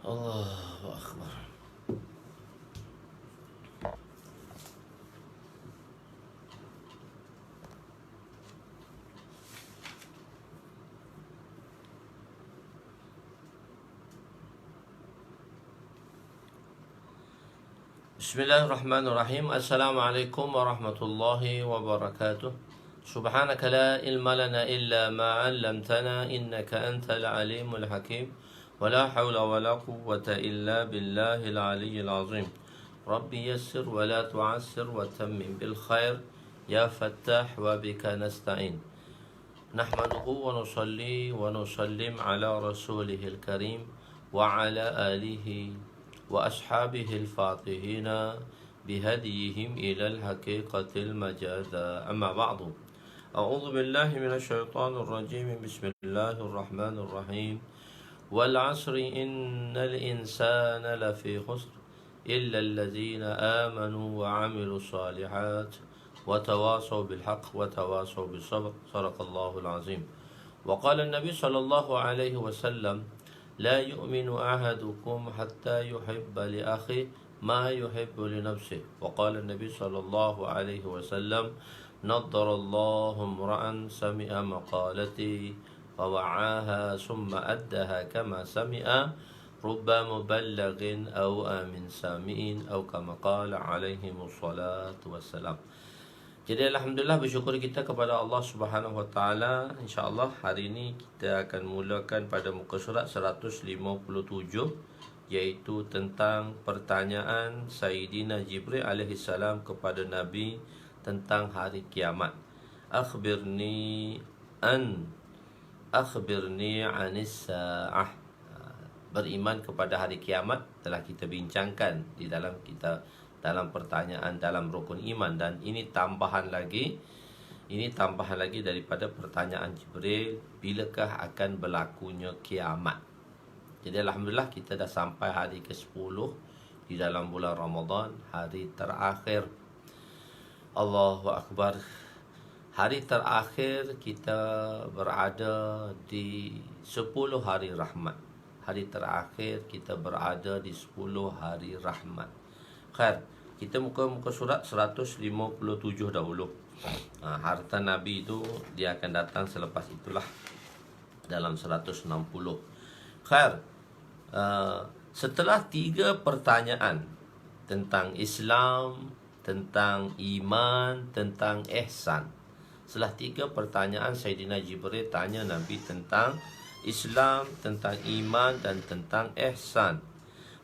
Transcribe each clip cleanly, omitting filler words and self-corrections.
Allahu Akbar. Bismillahirrahmanirrahim. Assalamualaikum warahmatullahi wabarakatuh. Subhanaka la ilma lana illa ma 'allamtana innaka antal alimul hakim. Wala haula wala quwwata illa billahil aliyyil azim. Rabbi yassir wa la tu'assir wa tammim bil khair ya fattah wa bika nasta'in. Nahmaduhu wa nusalli wa nusallim ala rasulihil karim wa ala alihi وأصحابه الفاتحين بهديهم إلى الحقيقة المجاذة أما بعد أعوذ بالله من الشيطان الرجيم بسم الله الرحمن الرحيم والعصر إن الإنسان لفي خسر إلا الذين آمنوا وعملوا الصالحات وتواصوا بالحق وتواصوا بالصبر صدق الله العظيم وقال النبي صلى الله عليه وسلم لا يؤمن أحدكم حتى يحب لأخيه ما يحب لنفسه وقال النبي صلى الله عليه وسلم نضر الله امرأ سمع مقالتي فوعاها ثم أدها كما سمع رب مبلغ أو آمن سامعين أو كما قال عليهم الصلاة والسلام. Jadi alhamdulillah bersyukur kita kepada Allah Subhanahu wa taala. Insya-Allah hari ini kita akan mulakan pada muka surat 157 iaitu tentang pertanyaan Sayyidina Jibril alaihi salam kepada Nabi tentang hari kiamat. Akhbirni anis sa'ah. Beriman kepada hari kiamat telah kita bincangkan di dalam dalam pertanyaan dalam rukun iman, dan ini tambahan lagi daripada pertanyaan Jibril, bilakah akan berlakunya kiamat. Jadi alhamdulillah kita dah sampai hari ke-10 di dalam bulan Ramadan, hari terakhir. Allahu Akbar. Hari terakhir kita berada di 10 hari rahmat. Hari terakhir kita berada di 10 hari rahmat. Khair, kita muka surat 157 dahulu. Harta Nabi itu dia akan datang selepas itulah dalam 160. Khair, setelah 3 pertanyaan tentang Islam, tentang iman, tentang ihsan. Setelah 3 pertanyaan, Sayyidina Jibril tanya Nabi tentang Islam, tentang iman dan tentang ihsan.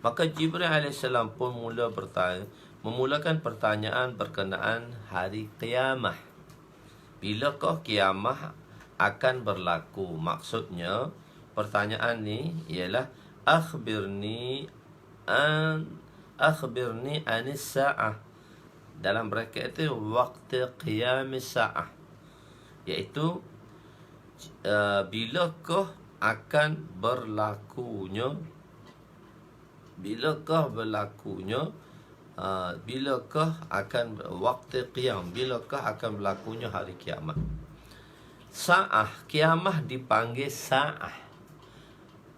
Maka Jibril AS pun memulakan pertanyaan berkenaan hari kiamah. Bilakah kiamah akan berlaku? Maksudnya pertanyaan ni ialah akhbirni anis sa'ah. Dalam bracket itu waktu qiyamis sa'ah, iaitu bilakah akan berlakunya bilakah akan waktu qiyam, bilakah akan berlakunya hari kiamat. Sa'ah, kiamah dipanggil sa'ah.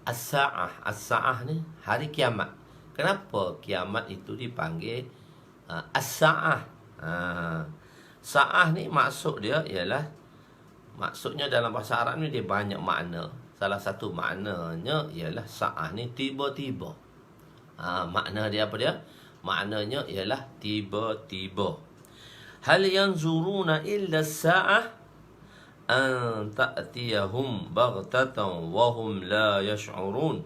As-sa'ah ni hari kiamat. Kenapa kiamat itu dipanggil as-sa'ah? Sa'ah ni maksud dia ialah, maksudnya dalam bahasa Arab ni dia banyak makna. Salah satu maknanya ialah sa'ah ni tiba-tiba. Makna dia apa dia? Maknanya ialah tiba-tiba. Hal yanzuruna illa as-sa'ah an ta'tiyahum baghtatan wa hum la yash'urun.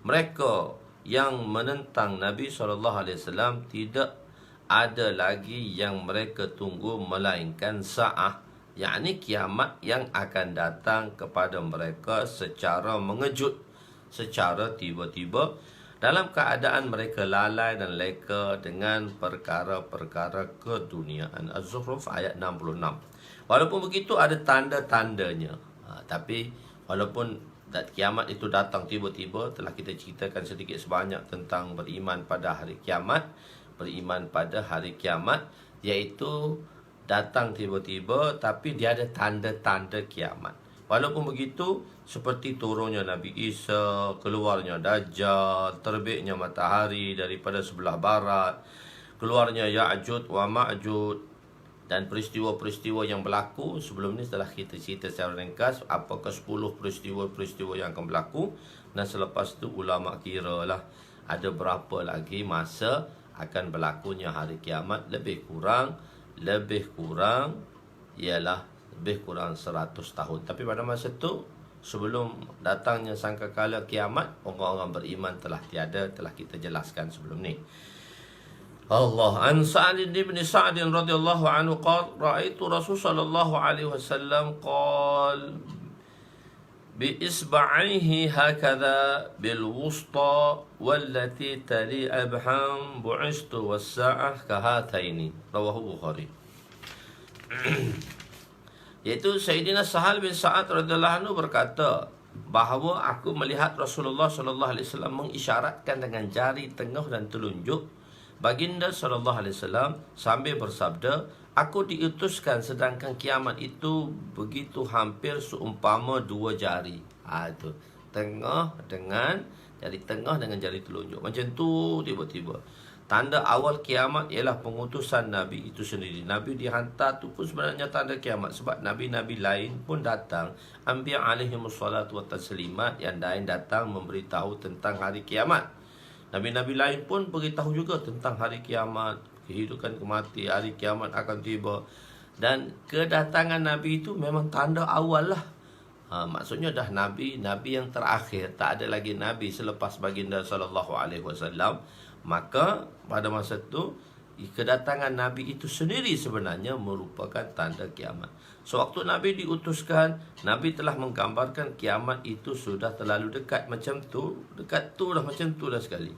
Mereka yang menentang Nabi SAW tidak ada lagi yang mereka tunggu melainkan sa'ah, yakni kiamat yang akan datang kepada mereka secara mengejut, secara tiba-tiba, dalam keadaan mereka lalai dan leka dengan perkara-perkara keduniaan. Az-Zukhruf ayat 66. Walaupun begitu ada tanda-tandanya. Tapi walaupun kiamat itu datang tiba-tiba, telah kita ceritakan sedikit sebanyak tentang beriman pada hari kiamat. Beriman pada hari kiamat iaitu datang tiba-tiba, tapi dia ada tanda-tanda kiamat. Walaupun begitu, seperti turunnya Nabi Isa, keluarnya Dajjal, terbitnya matahari daripada sebelah barat, keluarnya Ya'jud wa Ma'jud, dan peristiwa-peristiwa yang berlaku sebelum ni telah kita cerita secara ringkas apakah 10 peristiwa-peristiwa yang akan berlaku, dan selepas tu ulama kira lah ada berapa lagi masa akan berlakunya hari kiamat. Lebih kurang ialah lebih kurang 100 tahun. Tapi pada masa tu, sebelum datangnya sangkakala kiamat, orang-orang beriman telah tiada, telah kita jelaskan sebelum ni. Allah an Sa'd bin Sa'd radhiyallahu anhu qala ra'aitu Rasul sallallahu alaihi wasallam qala bi isba'ihi hakadha bil wusta wallati tali abham bu'istu was-sa'ah kahataini, rawahu Bukhari. Iaitu Sayyidina Sahal bin Sa'ad radhiyallahu anhu berkata bahawa aku melihat Rasulullah sallallahu alaihi wasallam mengisyaratkan dengan jari tengah dan telunjuk baginda sallallahu alaihi wasallam sambil bersabda, aku diutuskan sedangkan kiamat itu begitu hampir seumpama dua jari. Itu tengah dengan jari tengah dengan jari telunjuk. Macam tu tiba-tiba. Tanda awal kiamat ialah pengutusan Nabi itu sendiri. Nabi dihantar tu pun sebenarnya tanda kiamat. Sebab Nabi-Nabi lain pun datang, Anbiya alaihimussalatu wa taslimat, yang lain datang memberitahu tentang hari kiamat. Nabi-Nabi lain pun beritahu juga tentang hari kiamat, kehidupan kematian, hari kiamat akan tiba. Dan kedatangan Nabi itu memang tanda awal lah. Maksudnya dah Nabi yang terakhir. Tak ada lagi Nabi selepas baginda sallallahu alaihi wasallam. Maka pada masa itu kedatangan Nabi itu sendiri sebenarnya merupakan tanda kiamat. Sewaktu Nabi diutuskan, Nabi telah menggambarkan kiamat itu sudah terlalu dekat. Macam tu, dekat tu dah, macam tu dah sekali.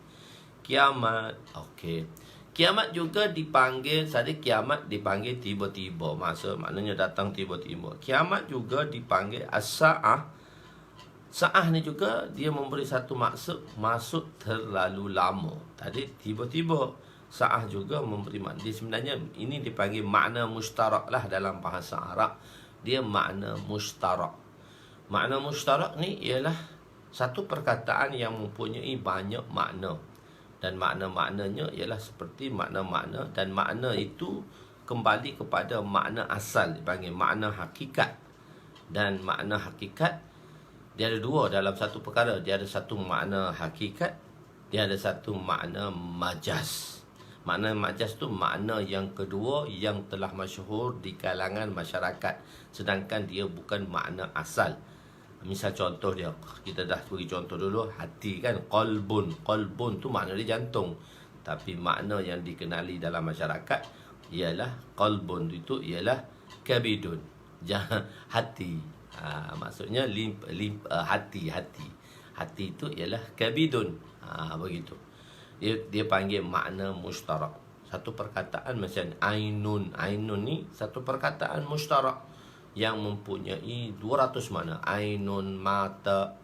Kiamat, okey. Kiamat juga dipanggil, tadi kiamat dipanggil tiba-tiba. Maknanya datang tiba-tiba. Kiamat juga dipanggil as-sa'ah. Sa'ah ni juga dia memberi satu maksud terlalu lama. Tadi tiba-tiba. Sa'ah juga memberi makna. Dia sebenarnya ini dipanggil makna mushtarak lah dalam bahasa Arab. Dia makna mushtarak. Makna mushtarak ni ialah satu perkataan yang mempunyai banyak makna. Dan makna-maknanya ialah seperti makna-makna. Dan makna itu kembali kepada makna asal. Dipanggil makna hakikat. Dan makna hakikat dia ada dua dalam satu perkara. Dia ada satu makna hakikat, dia ada satu makna majaz. Makna majaz tu makna yang kedua yang telah masyhur di kalangan masyarakat, sedangkan dia bukan makna asal. Misal contoh dia, kita dah bagi contoh dulu, hati kan, qalbun. Qalbun tu makna dia jantung. Tapi makna yang dikenali dalam masyarakat ialah qalbun itu ialah kabidun. Hati. Maksudnya hati. Hati itu ialah kabidun. Begitu. Dia panggil makna mushtarak. Satu perkataan macam ainun. Ainun ni satu perkataan mushtarak yang mempunyai 200 makna. Ainun mata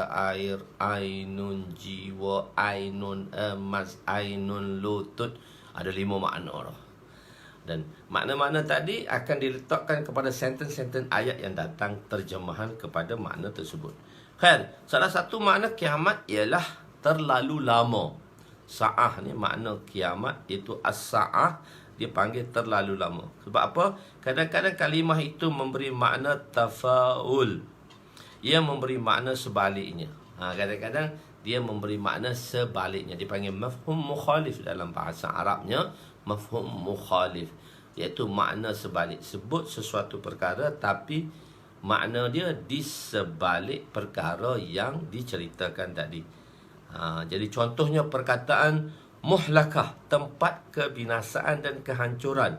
air, ainun jiwa, ainun emas, ainun lutut. Ada 5 makna lah. Dan makna-makna tadi akan diletakkan kepada sentence-sentence ayat yang datang terjemahan kepada makna tersebut. Khair, salah satu makna kiamat ialah terlalu lama. Sa'ah ni makna kiamat, iaitu as-sa'ah, dia panggil terlalu lama. Sebab apa? Kadang-kadang kalimah itu memberi makna tafaul. Ia memberi makna sebaliknya. Kadang-kadang dia memberi makna sebaliknya. Dipanggil mafhum mukhalif dalam bahasa Arabnya. Mafhum mukhalif, iaitu makna sebalik. Sebut sesuatu perkara tapi makna dia di sebalik perkara yang diceritakan tadi. Jadi contohnya perkataan muhlakah, tempat kebinasaan dan kehancuran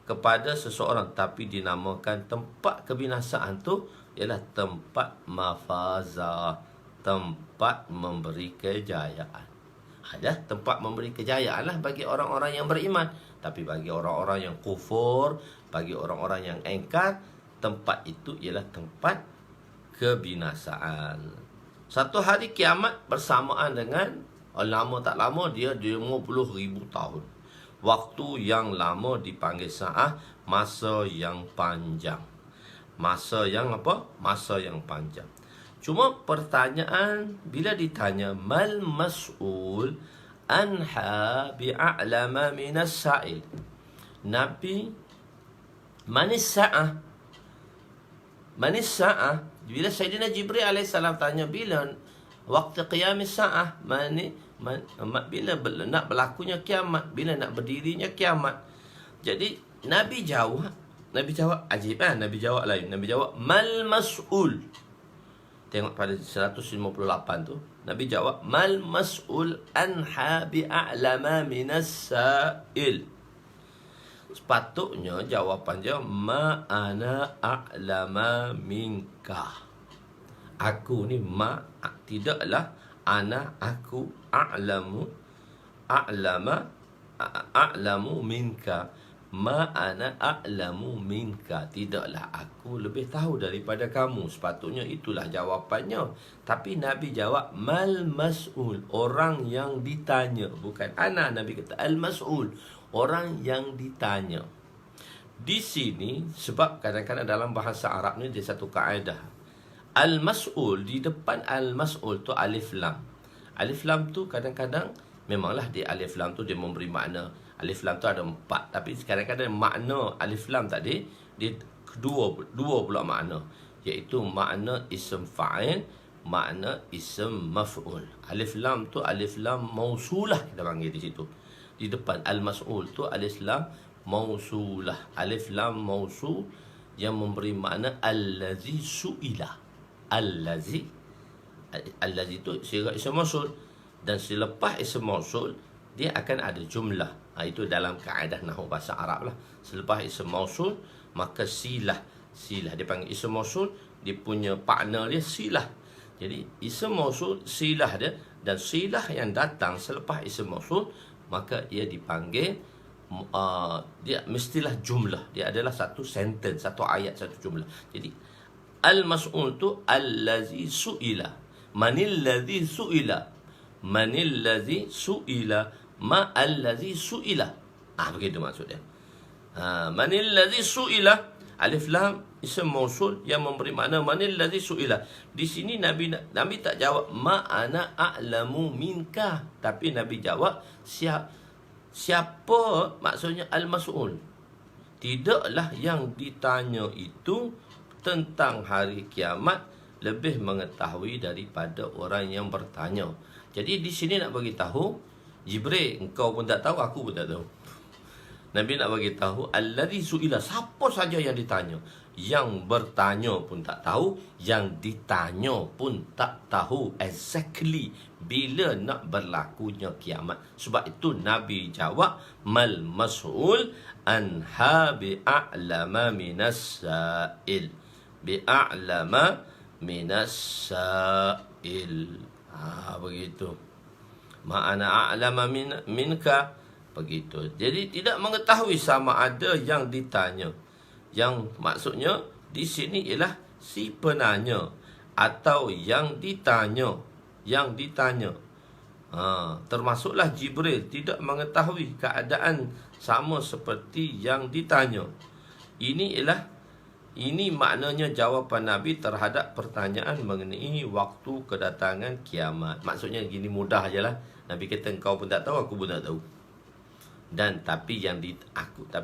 kepada seseorang, tapi dinamakan tempat kebinasaan tu ialah tempat mafazah, tempat memberi kejayaan. Ada tempat memberi kejayaan lah bagi orang-orang yang beriman. Tapi bagi orang-orang yang kufur, bagi orang-orang yang engkar, tempat itu ialah tempat kebinasaan. Satu hari kiamat bersamaan dengan, lama tak lama, dia 50,000 tahun. Waktu yang lama dipanggil sa'ah, masa yang panjang. Masa yang apa? Masa yang panjang. Cuma pertanyaan, bila ditanya mal mas'ul anha bi'a'lama minas sa'il. Nabi, manis sa'ah? Manis sa'ah? Bila Sayyidina Jibril AS tanya, bila waktu qiyamis sa'ah? Bila nak berlakunya kiamat? Bila nak berdirinya kiamat? Jadi Nabi jawab ajib kan? Nabi jawab lain. Nabi jawab mal mas'ul. Tengok pada 158 tu, Nabi jawab mal mas'ul anha bi'a'lama minas sa'il. Sepatutnya jawapan dia ma ana a'lama minka. Aku ni tidaklah ana aku a'lamu minka. Ma ana a'lamu minka. Tidaklah aku lebih tahu daripada kamu. Sepatutnya itulah jawapannya. Tapi Nabi jawab mal mas'ul, orang yang ditanya. Bukan ana, Nabi kata al mas'ul, orang yang ditanya. Di sini, sebab kadang-kadang dalam bahasa Arab ni dia satu kaedah. Al mas'ul, di depan al mas'ul tu alif lam. Alif lam tu kadang-kadang memanglah di alif lam tu dia memberi makna. Alif lam tu ada 4, tapi kadang-kadang makna alif lam tadi dia dua pula makna, iaitu makna ism fa'il, makna ism maf'ul. Alif lam tu alif lam mausulah kita panggil di situ. Di depan al-mas'ul tu alif lam mausulah. Alif lam mausul yang memberi makna allazi su'ila. Allazi tu sirat ism mausul, dan selepas ism mausul dia akan ada jumlah. Itu dalam kaedah nahwu bahasa Arab lah. Selepas ism mausul, maka silah dia panggil ism mausul, dia punya partner dia silah. Jadi ism mausul silah dia, dan silah yang datang selepas ism mausul, maka ia dipanggil dia mestilah jumlah. Dia adalah satu sentence, satu ayat, satu jumlah. Jadi al-mas'ul tu allazi su'ila. Manil ladzi su'ila. Manil ladzi su'ila. Ma allazi su'ila. Begitu maksud dia. Manil ladzi su'ila. Alif lam ism mausul yang memberi makna manil ladzi su'ila. Di sini Nabi tak jawab ma ana a'lamu minka, tapi Nabi jawab siapa maksudnya al-mas'ul. Tidaklah yang ditanya itu tentang hari kiamat lebih mengetahui daripada orang yang bertanya. Jadi di sini nak bagi tahu, Jibril, engkau pun tak tahu, aku pun tak tahu. Nabi nak bagi tahu allazi su'ila, siapa saja yang ditanya. Yang bertanya pun tak tahu, yang ditanya pun tak tahu exactly bila nak berlakunya kiamat. Sebab itu Nabi jawab mal mas'ul anha bi'a'lama minas sa'il. Bi'a'lama minas sa'il. Begitu. Ma'ana a'lama minka. Begitu. Jadi tidak mengetahui sama ada yang ditanya. Yang maksudnya di sini ialah si penanya atau yang ditanya. Yang ditanya. Termasuklah Jibril tidak mengetahui keadaan sama seperti yang ditanya. Ini maknanya jawapan Nabi terhadap pertanyaan mengenai waktu kedatangan kiamat. Maksudnya gini mudah je lah. Nabi kata engkau pun tak tahu, aku pun tak tahu. Tapi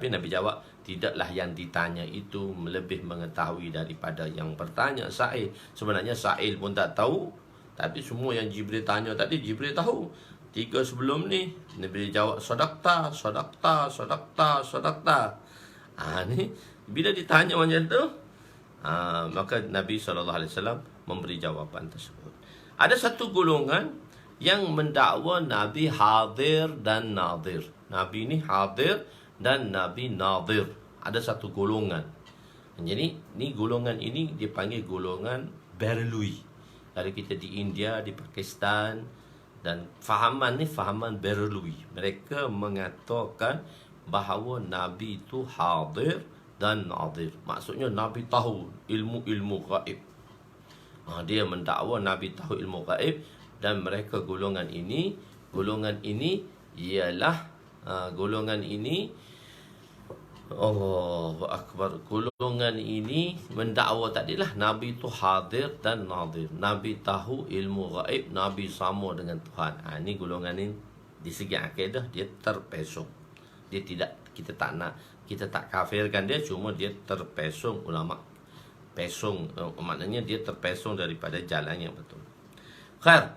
Nabi jawab tidaklah yang ditanya itu lebih mengetahui daripada yang bertanya, sa'il. Sebenarnya sa'il pun tak tahu, tapi semua yang Jibril tanya tadi Jibril tahu. 3 sebelum ni Nabi jawab sadaqta. Ni bila ditanya macam tu, maka Nabi SAW memberi jawapan tersebut. Ada satu golongan yang mendakwa Nabi hadir dan nadir. Nabi ni hadir dan Nabi nadir. Ada satu golongan. Jadi ni golongan ini dipanggil golongan Berlui. Kalau kita di India, di Pakistan, dan fahaman ni fahaman Berlui. Mereka mengatakan bahawa Nabi itu hadir dan nadir. Maksudnya Nabi tahu ilmu-ilmu gaib. Dia mendakwa Nabi tahu ilmu gaib. Dan mereka golongan ini ialah golongan ini Allahu Akbar. Golongan ini mendakwa tadilah Nabi itu hadir dan nadir. Nabi tahu ilmu gaib, Nabi sama dengan Tuhan. Ini golongan ini di segi akidah dia terpesong. Dia tidak, kita tak kafirkan dia, cuma dia terpesong. Ulama pesong, maknanya dia terpesong daripada jalan yang betul. Khair.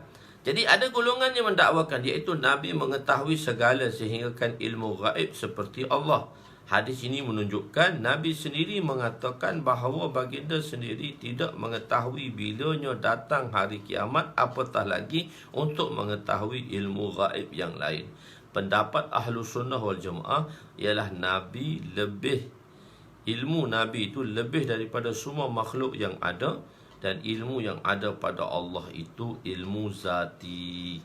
Jadi ada golongan yang mendakwakan, iaitu Nabi mengetahui segala sehinggakan ilmu gaib seperti Allah. Hadis ini menunjukkan Nabi sendiri mengatakan bahawa baginda sendiri tidak mengetahui bilanya datang hari kiamat, apatah lagi untuk mengetahui ilmu gaib yang lain. Pendapat Ahlus Sunnah wal Jamaah ialah ilmu Nabi itu lebih daripada semua makhluk yang ada, dan ilmu yang ada pada Allah itu ilmu zati,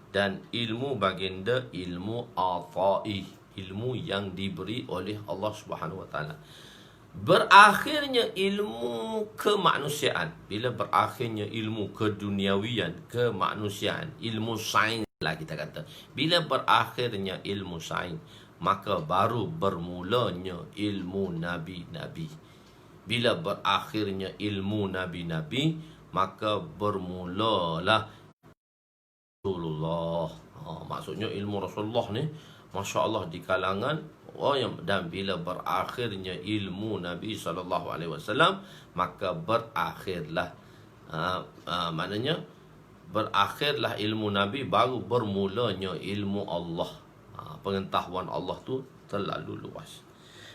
dan ilmu baginda ilmu atai, ilmu yang diberi oleh Allah Subhanahu Wa Taala. Berakhirnya ilmu kemanusiaan, bila berakhirnya ilmu keduniawian, kemanusiaan, ilmu sains lah kita kata, bila berakhirnya ilmu sains, maka baru bermulanya ilmu nabi-nabi. Bila berakhirnya ilmu nabi-nabi, maka bermulalah Rasulullah. Maksudnya ilmu Rasulullah ni, Masya Allah, di kalangan dan bila berakhirnya ilmu Nabi SAW, maka berakhirlah maknanya berakhirlah ilmu Nabi, baru bermulanya ilmu Allah. Pengetahuan Allah tu terlalu luas.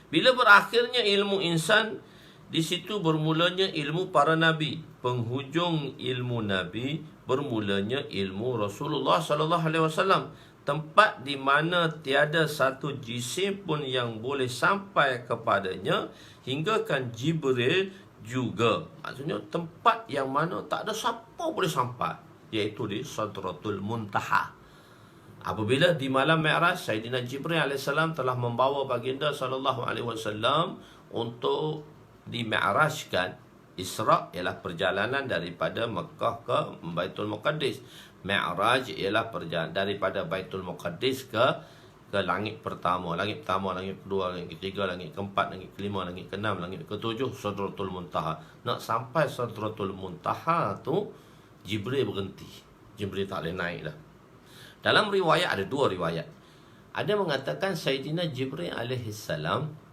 Bila berakhirnya ilmu insan, di situ bermulanya ilmu para nabi. Penghujung ilmu nabi, bermulanya ilmu Rasulullah SAW. Tempat di mana tiada satu jisim pun yang boleh sampai kepadanya, hinggakan Jibril juga. Maksudnya tempat yang mana tak ada siapa boleh sampai, iaitu di Sidratul Muntaha. Apabila di malam Mi'raj, Sayyidina Jibril AS telah membawa baginda SAW untuk di-mi'rajkan. Isra' ialah perjalanan daripada Mekah ke Baitul Muqaddis. Mi'raj ialah perjalanan daripada Baitul Muqaddis ke langit pertama, langit kedua, langit ketiga, langit keempat, langit kelima, langit keenam, langit ketujuh, Sidratul Muntaha. Nak sampai Sidratul Muntaha tu, Jibril berhenti. Jibril tak boleh naik dah. Dalam riwayat ada dua riwayat. Ada mengatakan Sayyidina Jibril alaihissalam,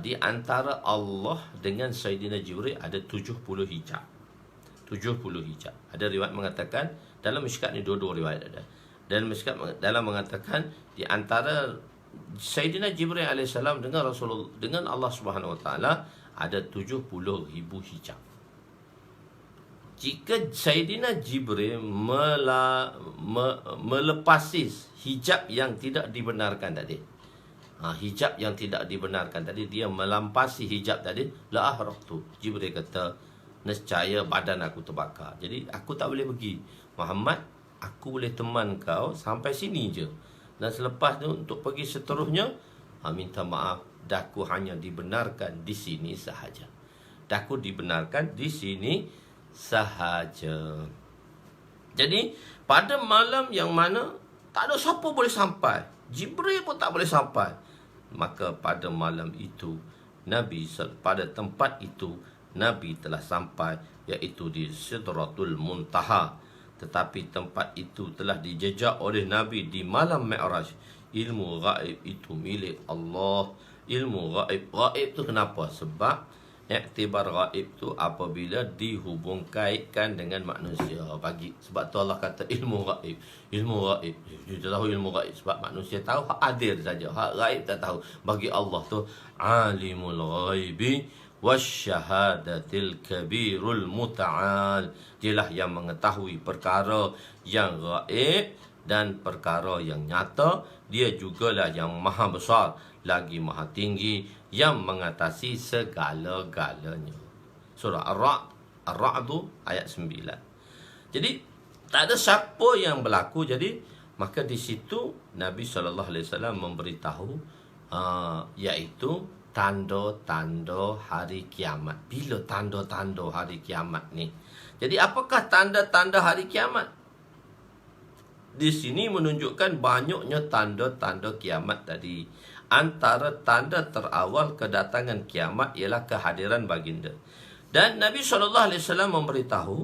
di antara Allah dengan Sayyidina Jibril ada 70 hijab. 70 hijab. Ada riwayat mengatakan, dalam Mishkat ni dua-dua riwayat ada. Dalam Mishkat dalam mengatakan di antara Sayyidina Jibril alaihissalam dengan Rasulullah, dengan Allah Subhanahu Wa Taala ada 70,000 hijab. Jika Sayyidina Jibril melepasi hijab yang tidak dibenarkan tadi, hijab yang tidak dibenarkan tadi, dia melampasi hijab tadi, la ahraqtu. Jibril kata, nescaya badan aku terbakar. Jadi aku tak boleh pergi. Muhammad, aku boleh teman kau sampai sini je. Dan selepas tu untuk pergi seterusnya, minta maaf, daku hanya dibenarkan di sini sahaja. Daku dibenarkan di sini sahaja. Jadi pada malam yang mana tak ada siapa boleh sampai, Jibril pun tak boleh sampai, maka pada malam itu Nabi, pada tempat itu Nabi telah sampai, iaitu di Sidratul Muntaha. Tetapi tempat itu telah dijejak oleh Nabi di malam Mi'raj. Ilmu gaib itu milik Allah. Ilmu gaib tu kenapa? Sebab iktibar gaib tu apabila dihubung kaitkan dengan manusia bagi. Sebab tu Allah kata ilmu gaib. Ilmu gaib, dia tahu ilmu gaib. Sebab manusia tahu hak hadir saja, hak gaib tak tahu. Bagi Allah tu alimul ghaibi wasyahadatil kabirul muta'al. Dialah yang mengetahui perkara yang gaib dan perkara yang nyata. Dia jugalah yang maha besar lagi maha tinggi, yang mengatasi segala-galanya. Surah Ar-Ra'd ayat 9. Jadi tak ada siapa yang berlaku. Jadi maka di situ Nabi SAW memberitahu iaitu tanda-tanda hari kiamat. Bila tanda-tanda hari kiamat ni? Jadi apakah tanda-tanda hari kiamat? Di sini menunjukkan banyaknya tanda-tanda kiamat tadi. antara tanda terawal kedatangan kiamat ialah kehadiran baginda. Dan Nabi SAW memberitahu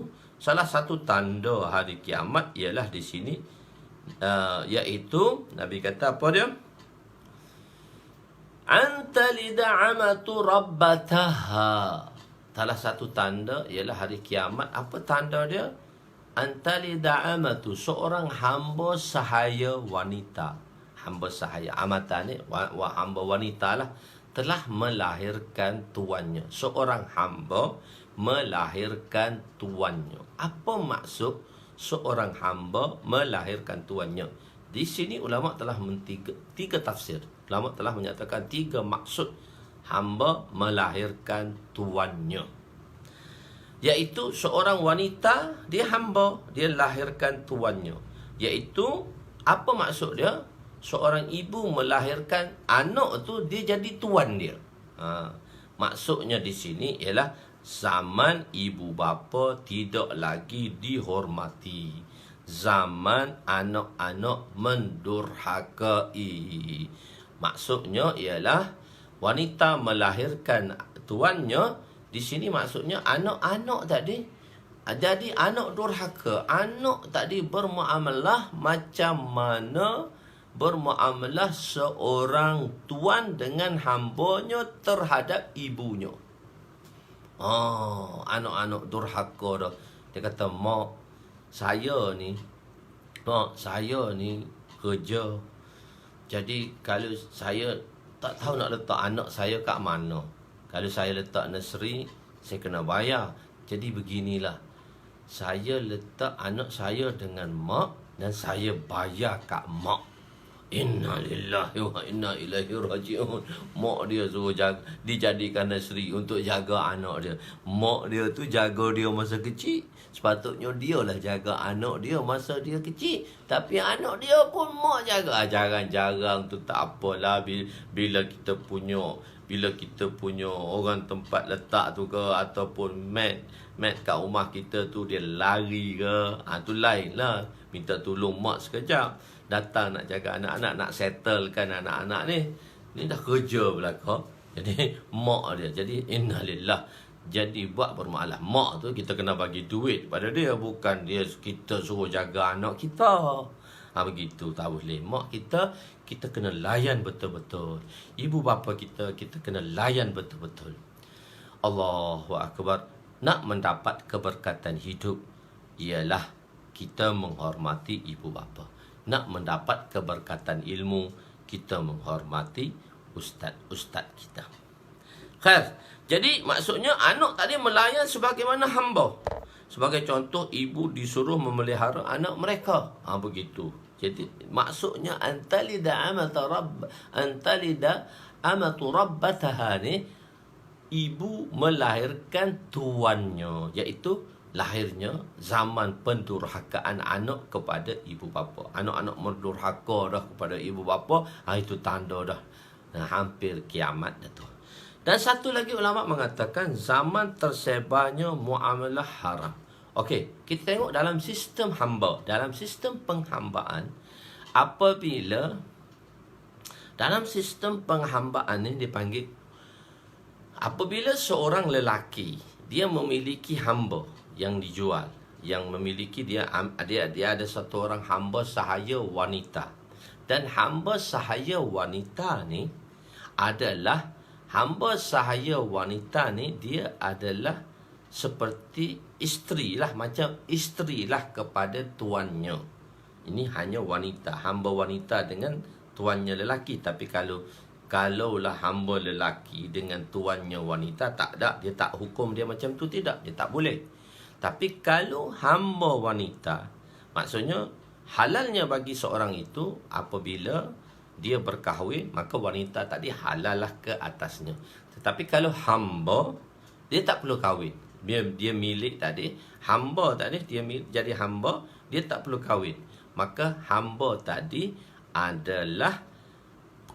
salah satu tanda hari kiamat ialah di sini, iaitu Nabi kata apa dia? Anta lida'amatu rabbataha. Salah satu tanda ialah hari kiamat. Apa tanda dia? Anta lida'amatu, seorang hamba sahaya wanita. Hamba sahaya, amatan ni hamba wanita lah, telah melahirkan tuannya. Seorang hamba melahirkan tuannya. Apa maksud seorang hamba melahirkan tuannya? Di sini ulama telah tiga tafsir. Ulama telah menyatakan 3 maksud hamba melahirkan tuannya. Iaitu seorang wanita, dia hamba, dia lahirkan tuannya. Iaitu, apa maksud dia? Seorang ibu melahirkan anak tu, dia jadi tuan dia. Maksudnya di sini ialah zaman ibu bapa tidak lagi dihormati. Zaman anak-anak mendurhakai. Maksudnya ialah wanita melahirkan tuannya. Di sini maksudnya anak-anak tadi jadi anak durhaka. Anak tadi bermuamalah macam mana bermuamalah seorang tuan dengan hambanya terhadap ibunya. Anak-anak durhaka dah. Dia kata, mak saya ni kerja. Jadi kalau saya tak tahu nak letak anak saya kat mana. Kalau saya letak nursery, saya kena bayar. Jadi beginilah, saya letak anak saya dengan mak dan saya bayar kat mak. Inna lillahi wa inna ilaihi raji'un. Mak dia suruh dijadikan nursery untuk jaga anak dia. Mak dia tu jaga dia masa kecil. Sepatutnya dia lah jaga anak dia masa dia kecil. Tapi anak dia pun mak jaga. Jarang-jarang tu tak apalah. Bila kita punya orang tempat letak tu ke, ataupun mat kat rumah kita tu dia lari ke, tu lain lah. Minta tolong mak sekejap, datang nak jaga anak-anak, nak settlekan anak-anak ni. Ni dah kerja belaka. Jadi mak dia, jadi innalillah. Jadi buat bermuamalah. Mak tu kita kena bagi duit pada dia, bukan dia kita suruh jaga anak kita. Begitu tak boleh. Mak kita kena layan betul-betul. Ibu bapa kita kena layan betul-betul. Allahu Akbar. Nak mendapat keberkatan hidup ialah kita menghormati ibu bapa. Nak mendapat keberkatan ilmu, kita menghormati ustaz-ustaz kita. Khair. Jadi maksudnya anak tadi melayan sebagaimana hamba. Sebagai contoh, ibu disuruh memelihara anak mereka. Begitu. Jadi maksudnya antalida amatu rabbataha ni, ibu melahirkan tuannya, iaitu lahirnya zaman pendurhakaan anak kepada ibu bapa. Anak-anak mendurhaka dah kepada ibu bapa, itu tanda dah hampir kiamat dah tu. Dan satu lagi ulama mengatakan zaman tersebarnya muamalah haram. Okey, kita tengok dalam sistem hamba, dalam sistem penghambaan, apabila dalam sistem penghambaan ini dipanggil, apabila seorang lelaki dia memiliki hamba yang dijual, yang memiliki dia ada satu orang hamba sahaya wanita, dan hamba sahaya wanita ni adalah hamba sahaya wanita ni, dia adalah seperti isteri lah, macam isteri lah kepada tuannya. Ini hanya wanita, hamba wanita dengan tuannya lelaki. Tapi kalaulah hamba lelaki dengan tuannya wanita, tak ada, dia tak hukum dia macam tu, tidak, dia tak boleh. Tapi kalau hamba wanita, maksudnya halalnya bagi seorang itu apabila dia berkahwin, maka wanita tadi halal lah ke atasnya. Tetapi kalau hamba, dia tak perlu kahwin. Dia milik tadi, hamba tadi, dia jadi hamba, dia tak perlu kahwin. Maka hamba tadi adalah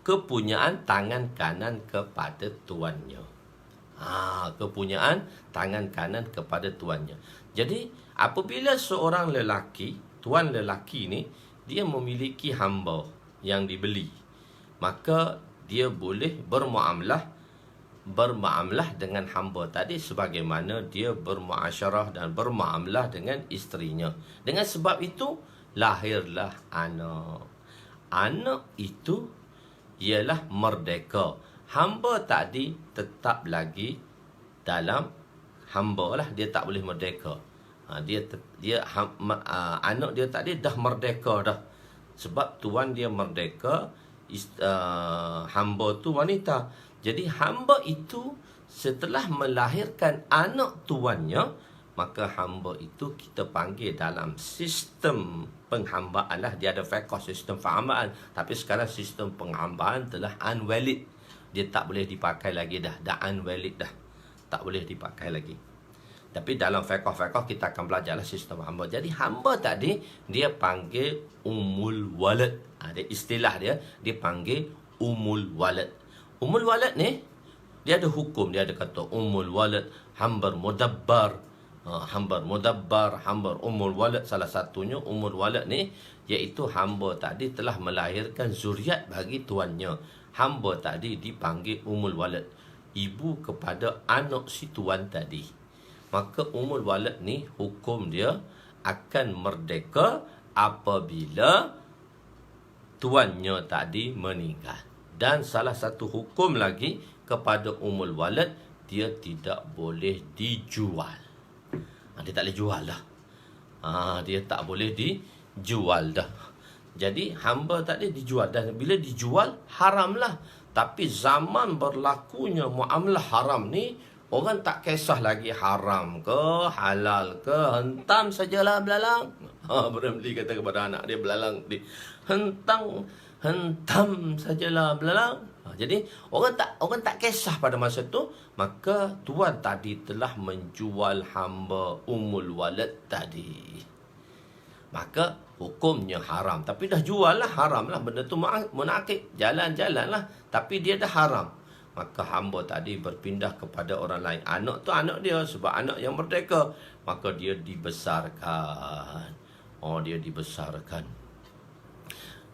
kepunyaan tangan kanan kepada tuannya. Kepunyaan tangan kanan kepada tuannya. Jadi apabila seorang lelaki, tuan lelaki ni, dia memiliki hamba yang dibeli, maka dia boleh bermuamalah dengan hamba tadi sebagaimana dia bermuasyarah dan bermuamalah dengan isterinya. Dengan sebab itu lahirlah anak. Anak itu ialah merdeka. Hamba tadi tetap lagi dalam hamba lah, dia tak boleh merdeka. Anak dia tadi dah merdeka dah. Sebab tuan dia merdeka, hamba tu wanita. Jadi hamba itu setelah melahirkan anak tuannya, maka hamba itu kita panggil dalam sistem penghambaan lah. Dia ada fiqh sistem penghambaan, tapi sekarang sistem penghambaan telah unvalid. Dia tak boleh dipakai lagi dah. Dah unvalid dah. Tak boleh dipakai lagi. Tapi dalam fiqh kita akan belajarlah sistem hamba. Jadi hamba tadi dia panggil Ummul Walad. Ada istilah dia panggil Ummul Walad. Ummul Walad ni dia ada hukum, dia ada kata Ummul Walad, Hambar Mudabbar. Hambar Mudabbar, Hambar Ummul Walad, salah satunya Ummul Walad ni iaitu hamba tadi telah melahirkan zuriat bagi tuannya. Hamba tadi dipanggil Ummul Walad, ibu kepada anak si tuan tadi. Maka Ummul Walad ni hukum dia akan merdeka apabila tuannya tadi meninggal. Dan salah satu hukum lagi kepada Ummul Walad, dia tidak boleh dijual. Dia tak boleh jual dah. Dia tak boleh dijual dah. Jadi hamba tadi dijual, dan bila dijual haramlah. Tapi zaman berlakunya muamalah haram ni, orang tak kisah lagi haram ke halal ke, hentam sajalah belalang. Berhenti kata kepada anak dia, belalang dia hentam sajalah belalang. Jadi orang tak kisah pada masa tu. Maka tuan tadi telah menjual hamba Ummul Walad tadi. Maka hukumnya haram. Tapi dah jual lah, haram lah. Benda tu munakib, jalan-jalan lah. Tapi dia dah haram. Maka hamba tadi berpindah kepada orang lain. Anak tu anak dia, sebab anak yang merdeka. Maka dia dibesarkan. Dia dibesarkan.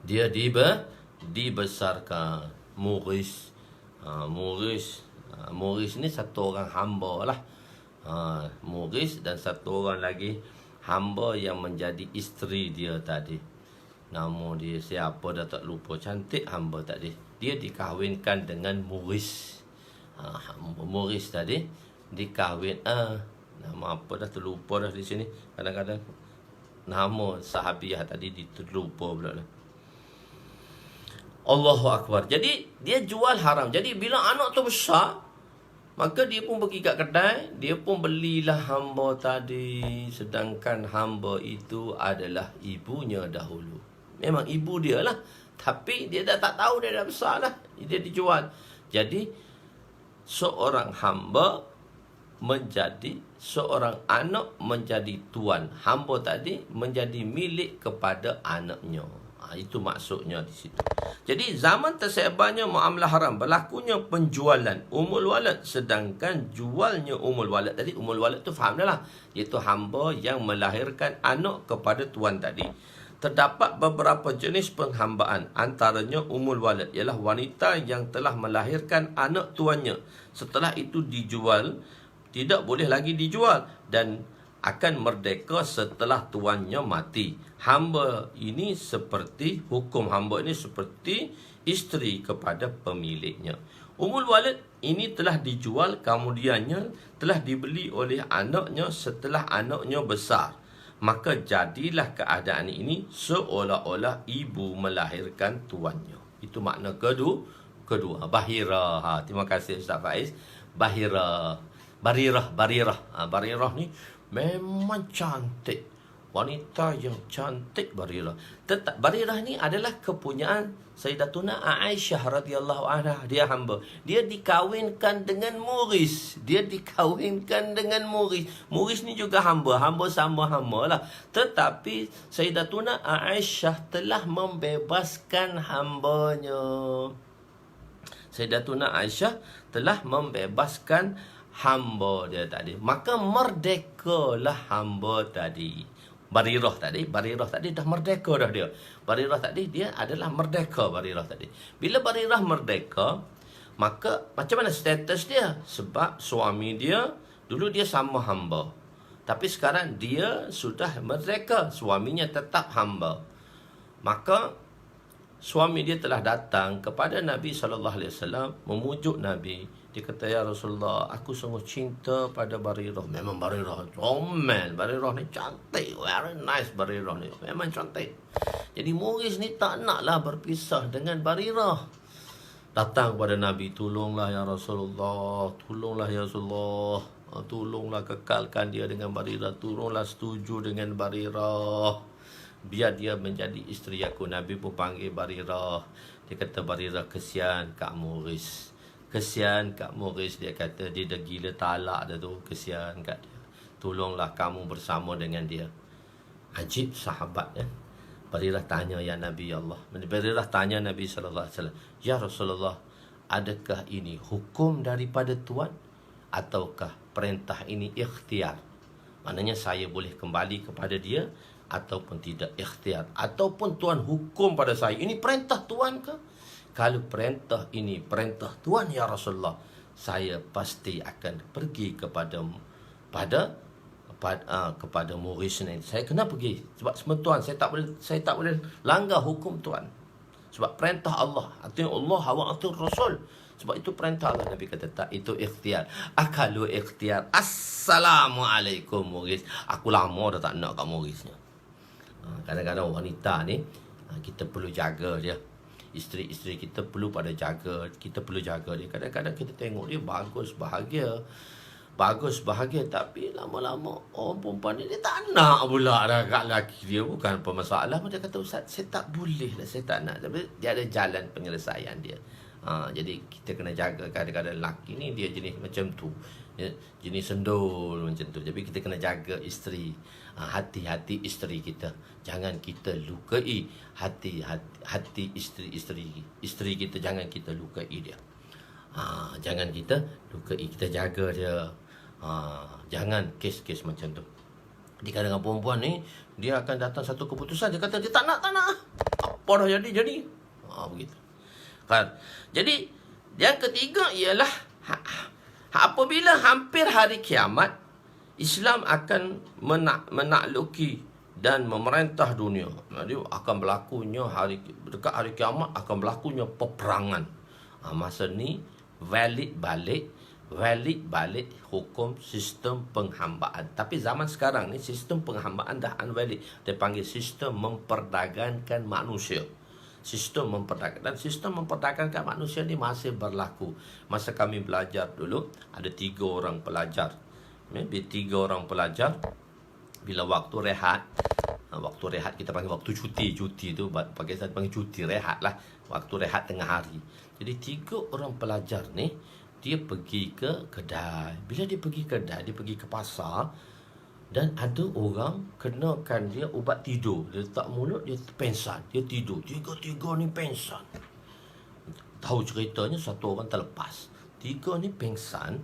Dia dibesarkan. Muris ni satu orang hamba lah. Muris dan satu orang lagi hamba yang menjadi isteri dia tadi. Nama dia siapa dah tak lupa. Cantik hamba tadi. Dia dikahwinkan dengan Muris. Muris tadi dikahwin. Nama apa dah terlupa dah di sini. Kadang-kadang nama sahabiah tadi terlupa pula lah. Allahu Akbar. Jadi dia jual haram. Jadi bila anak tu besar, maka dia pun pergi kat kedai, dia pun belilah hamba tadi. Sedangkan hamba itu adalah ibunya dahulu. Memang ibu dia lah, tapi dia dah tak tahu, dia dah besar lah. Dia dijual. Jadi seorang hamba menjadi, seorang anak menjadi tuan. Hamba tadi menjadi milik kepada anaknya. Itu maksudnya di situ. Jadi zaman tersebarnya muamalah haram, berlakunya penjualan Ummul Walad, sedangkan jualnya Ummul Walad tadi. Ummul Walad tu faham dah lah, iaitu hamba yang melahirkan anak kepada tuan tadi. Terdapat beberapa jenis penghambaan, antaranya Ummul Walad ialah wanita yang telah melahirkan anak tuannya. Setelah itu dijual, tidak boleh lagi dijual, dan akan merdeka setelah tuannya mati. Hamba ini seperti, hukum hamba ini seperti isteri kepada pemiliknya. Ummul Walad ini telah dijual, kemudiannya telah dibeli oleh anaknya setelah anaknya besar. Maka jadilah keadaan ini seolah-olah ibu melahirkan tuannya. Itu makna kedua. Bahira. Terima kasih Ustaz Faiz. Bahira. Barirah. Barirah ni memang cantik. Wanita yang cantik Barirah. Barirah ni adalah kepunyaan Sayyidatuna Aisyah radhiyallahu anha. Dia hamba. Dia dikahwinkan dengan Muris. Muris ni juga hamba. Hamba sama hamba lah. Tetapi Sayyidatuna Aisyah telah membebaskan hambanya. Sayyidatuna Aisyah telah membebaskan hamba dia tadi. Maka merdekalah hamba tadi. Barirah tadi dah merdeka dah dia. Barirah tadi dia adalah merdeka, Barirah tadi. Bila Barirah merdeka, maka macam mana status dia? Sebab suami dia dulu dia sama hamba, tapi sekarang dia sudah merdeka, suaminya tetap hamba. Maka suami dia telah datang kepada Nabi SAW, memujuk Nabi. Dia kata, ya Rasulullah, aku sungguh cinta pada Barirah. Memang Barirah comel, Barirah ni cantik, very nice Barirah ni, memang cantik. Jadi Mughis ni tak naklah berpisah dengan Barirah. Datang kepada Nabi, tolonglah ya Rasulullah, tolonglah ya Rasulullah, tolonglah kekalkan dia dengan Barirah, tolonglah setuju dengan Barirah, biar dia menjadi isteri aku. Nabi pun panggil Barirah. Dia kata, Barirah, kesian Kak Mughis, kesian Kak Mughis. Dia kata dia dah gila talak dah tu, kesian kat dia, tolonglah kamu bersama dengan dia. Ajib sahabat ya. Barirah tanya, ya Nabi Allah, Barirah tanya Nabi SAW, ya Rasulullah, adakah ini hukum daripada Tuan ataukah perintah ini ikhtiar? Maknanya saya boleh kembali kepada dia ataupun tidak, ikhtiar. Ataupun Tuan hukum pada saya, ini perintah Tuan ke? Kalau perintah ini perintah Tuan ya Rasulullah, saya pasti akan pergi kepada Mughis ni. Saya kena pergi sebab sementuan saya tak boleh langgar hukum Tuan. Sebab perintah Allah, artinya Allah, awak artinya Rasul. Sebab itu perintah Allah. Nabi kata tak, itu ikhtiar. Kalau ikhtiar, Assalamualaikum Mughis, aku lama dah tak nak kat Mughis ni. Kadang-kadang wanita ni kita perlu jaga dia. Isteri-isteri kita perlu jaga, kita perlu jaga dia. Kadang-kadang kita tengok dia bagus, bahagia, tapi lama-lama orang perempuan ni dia tak nak pula dah kat lelaki dia. Bukan apa masalah, dia kata, Ustaz, saya tak boleh lah, saya tak nak. Tapi dia ada jalan penyelesaian dia. Jadi kita kena jaga. Kadang-kadang lelaki ni dia jenis macam tu ya, jenis sendul macam tu. Jadi kita kena jaga isteri. Hati-hati isteri kita, jangan kita lukai hati isteri kita, jangan kita lukai dia. Jangan kita lukai, kita jaga dia. Jangan kes-kes macam tu. Jadi kadang-kadang perempuan ni dia akan datang satu keputusan, dia kata dia tak nak. Apa dah jadi. Begitu kan. Jadi yang ketiga ialah apabila hampir hari kiamat, Islam akan menakluki dan memerintah dunia. Jadi akan berlakunya dekat hari kiamat akan berlakunya peperangan. Masa ni valid balik hukum sistem penghambaan. Tapi zaman sekarang ni sistem penghambaan dah unvalid. Dia panggil sistem memperdagangkan manusia. Sistem memperdagangkan manusia ni masih berlaku. Masa kami belajar dulu, ada 3 orang pelajar. Tiga orang pelajar, bila waktu rehat kita panggil waktu cuti tu, Pakistan panggil cuti, rehat lah, waktu rehat tengah hari. Jadi 3 orang pelajar ni dia pergi ke kedai. Bila dia pergi kedai, dia pergi ke pasar, dan ada orang kenakan dia ubat tidur. Dia letak mulut, dia pengsan, dia tidur. Tiga ni pengsan. Tahu ceritanya, satu orang terlepas, tiga ni pengsan,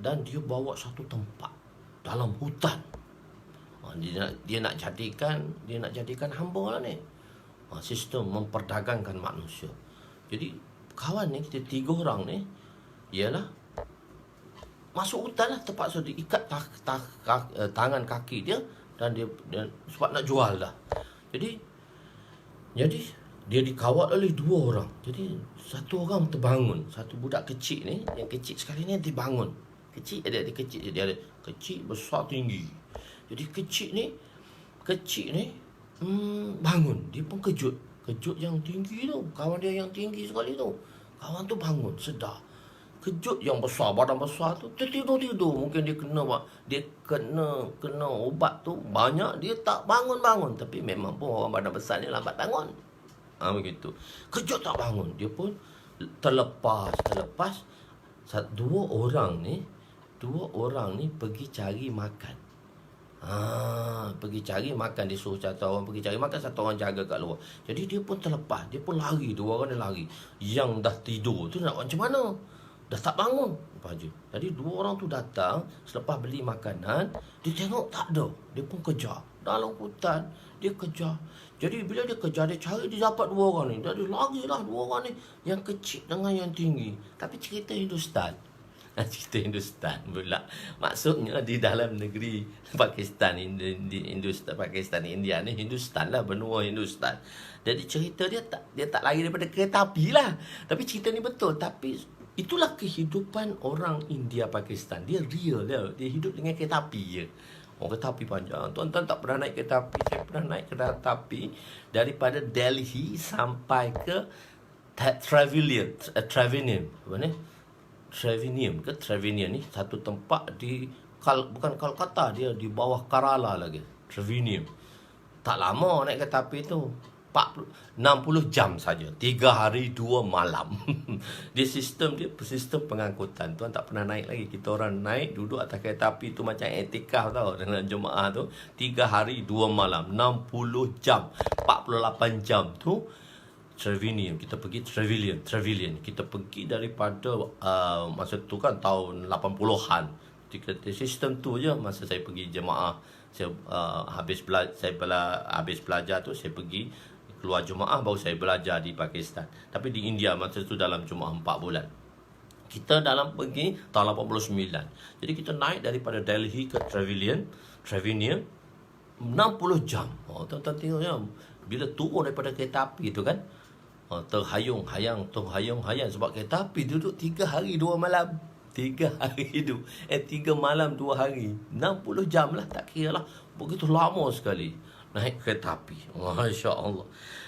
dan dia bawa satu tempat dalam hutan. Dia nak jadikan hamba lah ni. Sistem memperdagangkan manusia. Jadi kawan ni, kita 3 orang ni, ialah masuk hutan lah, terpaksa diikat tangan kaki dia, dan dia sebab nak jual dah. Jadi dia dikawal oleh 2 orang. Jadi satu orang terbangun, satu budak kecil ni, yang kecil sekali ni terbangun. Dia ada kecil, besar, tinggi. Jadi kecil ni bangun. Dia pun kejut yang tinggi tu, kawan dia yang tinggi sekali tu. Kawan tu bangun, sedar. Kejut yang besar, badan besar tu, tidur. Mungkin dia kena ubat tu banyak, dia tak bangun. Tapi memang pun orang badan besar ni lambat bangun. Begitu. Kejut tak bangun, dia pun terlepas. 2 orang ni pergi cari makan. Pergi cari makan, disuruh satu orang pergi cari makan, satu orang jaga kat luar. Jadi dia pun terlepas, dia pun lari, 2 orang ni lari. Yang dah tidur tu nak macam mana? dah tak bangun Haji. Jadi dua orang tu datang selepas beli makanan, dia tengok tak ada, dia pun kejar dalam hutan, dia kejar. Jadi bila dia kejar, dia cari, dia dapat dua orang ni. Jadi lagilah dua orang ni, yang kecil dengan yang tinggi. Tapi cerita Hindustan. Cerita Hindustan pula. Maksudnya di dalam negeri Pakistan, Hindustan, Pakistan, India ni Hindustan lah, benua Hindustan. Jadi cerita dia tak lari daripada kereta api lah. Tapi cerita ni betul. Tapi itulah kehidupan orang India Pakistan. Dia real dia. Dia hidup dengan kereta api je. Kereta api panjang. Tuan-tuan tak pernah naik kereta api. Saya pernah naik kereta api daripada Delhi sampai ke Trevinium. Apa ni? Trevinium ni satu tempat di bukan Kolkata, dia di bawah Kerala lagi. Trevinium. Tak lama naik kereta api tu. 60 jam saja. 3 hari 2 malam. Dia sistem pengangkutan. Tuan tak pernah naik lagi. Kita orang naik duduk atas kereta api tu macam etikaf tau dengan jemaah tu. 3 hari 2 malam. 60 jam. 48 jam tu Trevinium. Kita pergi Trevilian. Kita pergi daripada masa tu kan tahun 80-an. Sistem tu je masa saya pergi jemaah. Saya habis belajar tu, saya pergi keluar jemaah, baru saya belajar di Pakistan. Tapi di India masa tu dalam cuma 4 bulan. Kita dalam pergi tahun 89. Jadi kita naik daripada Delhi ke Trevinium 60 jam. Tuan-tuan tengok ya, bila turun daripada kereta api tu kan, terhayung-hayang sebab kereta api duduk 3 hari 2 malam. 3 hari tu 3 malam 2 hari, 60 jam lah, tak kira lah. Begitu lama sekali naik kereta api. Masya Allah.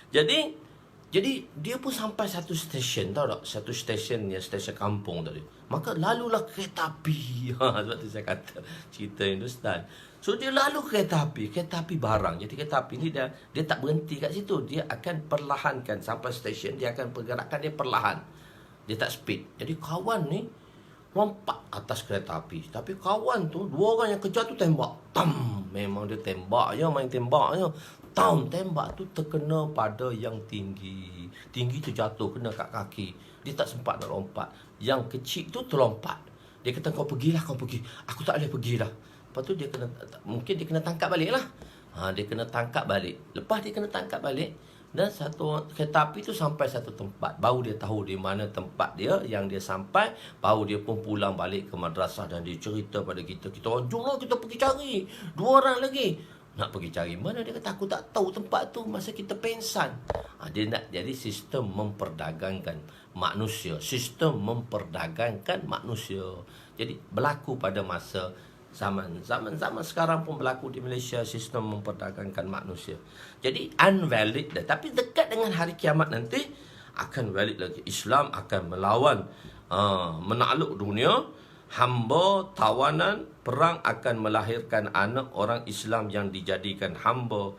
Jadi dia pun sampai satu stesen, tahu tak? Satu stesen kampung tadi. Maka lalulah kereta api. Sebab tu saya kata cerita Hindustan. So dia lalu kereta api barang. Jadi kereta api ni dia tak berhenti kat situ. Dia akan perlahankan sampai stesen, dia akan pergerakan dia perlahan. Dia tak speed. Jadi kawan ni lompat atas kereta api. Tapi kawan tu, 2 orang yang kejar tu tembak. Tam! Memang dia tembak je, main tembak je. Tam! Tembak tu terkena pada yang tinggi. Tinggi tu jatuh, kena kat kaki. Dia tak sempat nak lompat. Yang kecil tu terlompat. Dia kata, kau pergilah, kau pergi. Aku tak boleh pergilah. Lepas tu mungkin dia kena tangkap balik lah. Dia kena tangkap balik. Lepas dia kena tangkap balik, dan satu kereta api tu sampai satu tempat, baru dia tahu di mana tempat dia yang dia sampai. Baru dia pun pulang balik ke madrasah dan dia cerita pada kita. Kita orang, jomlah kita pergi cari. 2 orang lagi nak pergi cari. Mana dia kata, aku tak tahu tempat tu masa kita pensan. Dia nak jadi sistem memperdagangkan manusia. Jadi berlaku pada masa zaman sekarang pun berlaku di Malaysia, sistem memperdagangkan manusia. Jadi unvalid dah. Tapi dekat dengan hari kiamat nanti akan valid lagi. Islam akan melawan menakluk dunia. Hamba, tawanan, perang akan melahirkan anak. Orang Islam yang dijadikan hamba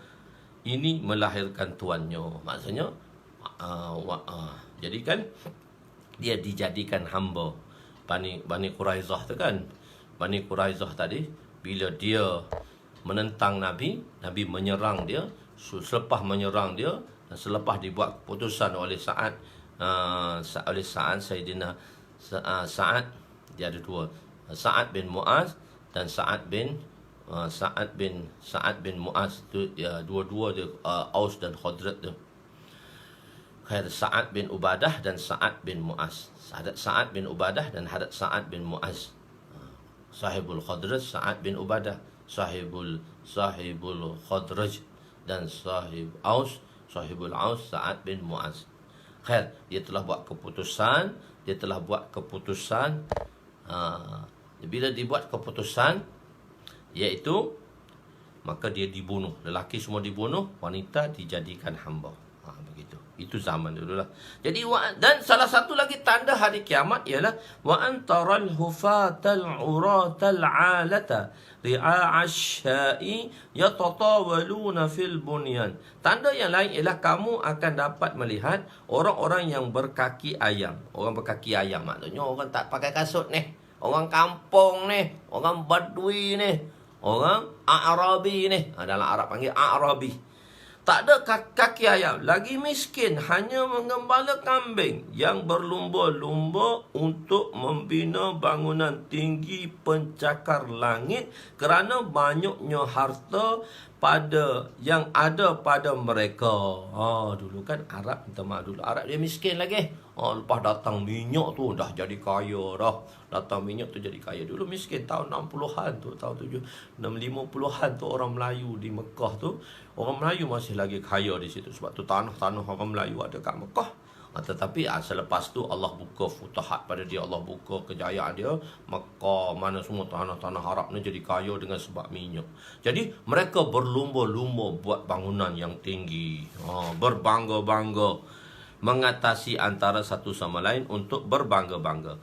ini melahirkan tuannya. Maksudnya jadi kan dia dijadikan hamba. Bani Quraizah tu kan, Bani Quraizah tadi, bila dia menentang Nabi menyerang dia. Selepas menyerang dia, dan selepas dibuat keputusan oleh Sayyidina Sa'ad, dia ada 2, Sa'ad bin Mu'az dan Sa'ad bin Mu'az tu, ya, dua-dua dia Aus dan Khadrat tu. Sa'ad bin Ubadah dan Sa'ad bin Mu'az. Sa'ad bin Ubadah dan hadat Sa'ad bin Mu'az. Sahibul Khadraj Sa'ad bin Ubadah, Sahibul Khadraj dan Sahibul Aus Sa'ad bin Mu'az. Dia telah buat keputusan. Bila dibuat keputusan, iaitu maka dia dibunuh. Lelaki semua dibunuh, wanita dijadikan hamba. Begitu. Itu zaman dulu lah. Jadi dan salah satu lagi tanda hari kiamat ialah wa antaral hufatal uratal alata ri'a'asyai yatatawaluna fil bunyan. Tanda yang lain ialah kamu akan dapat melihat orang-orang yang berkaki ayam. Orang berkaki ayam maknanya orang tak pakai kasut ni, orang kampung ni, orang Badui ni, orang Arabi ni. Dalam Arab panggil Arabi. Tak ada kaki ayam, lagi miskin, hanya mengembala kambing yang berlumba-lumba untuk membina bangunan tinggi pencakar langit kerana banyaknya harta yang ada pada mereka. Dulu kan Arab, minta maaf dulu, Arab dia miskin lagi. Lepas datang minyak tu dah jadi kaya dah. Datang minyak tu jadi kaya. Dulu miskin tahun 60-an tu, tahun 50-an tu orang Melayu di Mekah tu, orang Melayu masih lagi kaya di situ. Sebab tu tanah-tanah orang Melayu ada kat Mekah. Tetapi selepas tu Allah buka futahat pada dia, Allah buka kejayaan dia, Mekah, mana semua tanah-tanah Arab ni jadi kaya dengan sebab minyak. Jadi mereka berlumba-lumba buat bangunan yang tinggi, berbangga-bangga, mengatasi antara satu sama lain untuk berbangga-bangga.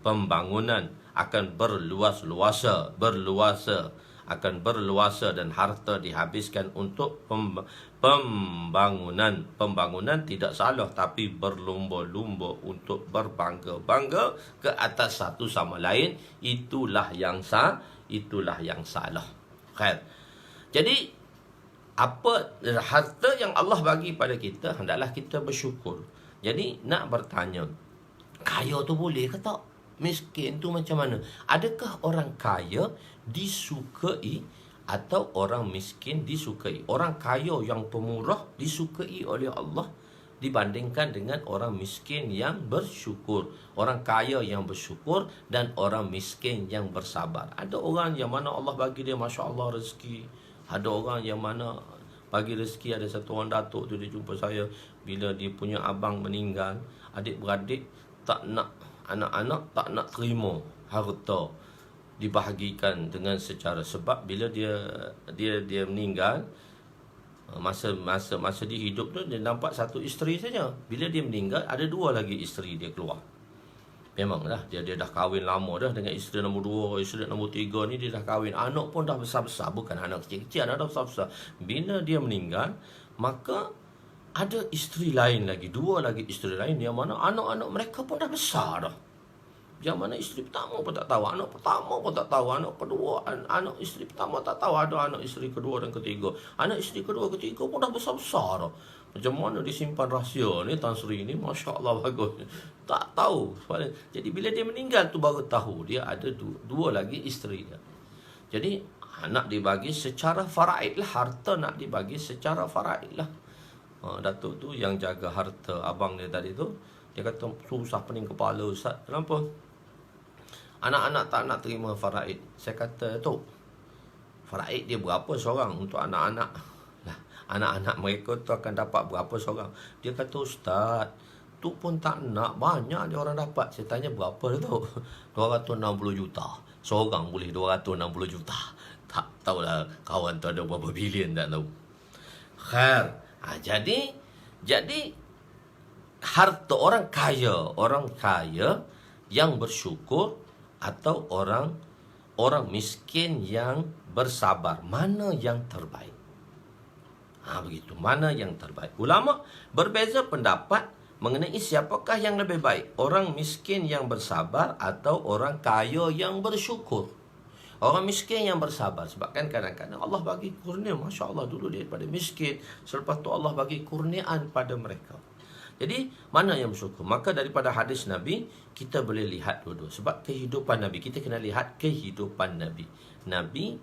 Pembangunan akan berluasa dan harta dihabiskan untuk pembangunan. Pembangunan tidak salah, tapi berlumba-lumba untuk berbangga-bangga ke atas satu sama lain, itulah yang salah. Khair. Jadi apa harta yang Allah bagi pada kita, hendaklah kita bersyukur. Jadi nak bertanya, kaya tu boleh ke tak? Miskin tu macam mana? Adakah orang kaya disukai atau orang miskin disukai? Orang kaya yang pemurah disukai oleh Allah dibandingkan dengan orang miskin yang bersyukur. Orang kaya yang bersyukur dan orang miskin yang bersabar. Ada orang yang mana Allah bagi dia Masya Allah rezeki. Ada orang yang mana bagi rezeki. Ada satu orang datuk tu, dia jumpa saya bila dia punya abang meninggal, adik-beradik tak nak, anak-anak tak nak terima harta dibahagikan dengan secara, sebab bila dia meninggal, masa dia hidup tu dia nampak satu isteri saja. Bila dia meninggal ada dua lagi isteri dia keluar. Memanglah dia dah kahwin lama dah dengan isteri nombor 2, isteri nombor 3 ni dia dah kahwin. Anak pun dah besar-besar, bukan anak kecil-kecil, anak dah besar-besar. Bila dia meninggal, maka ada isteri lain lagi, dua lagi isteri lain yang mana anak-anak mereka pun dah besar dah. Yang mana isteri pertama pun tak tahu, anak pertama pun tak tahu, anak kedua, anak isteri pertama tak tahu ada anak isteri kedua dan ketiga. Anak isteri kedua, ketiga pun dah besar-besar dah. Macam mana disimpan rahsia ni Tan Sri ni, Masya Allah bagus. Tak tahu. Jadi bila dia meninggal tu baru tahu dia ada dua lagi isteri dia. Jadi nak dibagi secara faraid lah, harta nak dibagi secara faraid lah. Datuk tu yang jaga harta abang dia tadi tu, dia kata susah pening kepala Ustaz. Kenapa? Anak-anak tak nak terima faraid. Saya kata, tu faraid dia berapa seorang untuk anak-anak? Lah, anak-anak mereka tu akan dapat berapa seorang? Dia kata, Ustaz, tu pun tak nak, banyak dia orang dapat. Saya tanya berapa tu? 260 juta. Seorang boleh 260 juta. Tak tahulah kawan tu ada berapa bilion, tak tahu. Khair. Jadi harta orang kaya yang bersyukur atau orang miskin yang bersabar, mana yang terbaik? Begitu, mana yang terbaik? Ulama berbeza pendapat mengenai siapakah yang lebih baik, orang miskin yang bersabar atau orang kaya yang bersyukur. Orang miskin yang bersabar, sebab kan kadang-kadang Allah bagi kurnia, Masya Allah, dulu dia daripada miskin, selepas tu Allah bagi kurniaan pada mereka. Jadi mana yang bersyukur? Maka daripada hadis Nabi kita boleh lihat dua-dua. Sebab kehidupan Nabi, kita kena lihat kehidupan Nabi. Nabi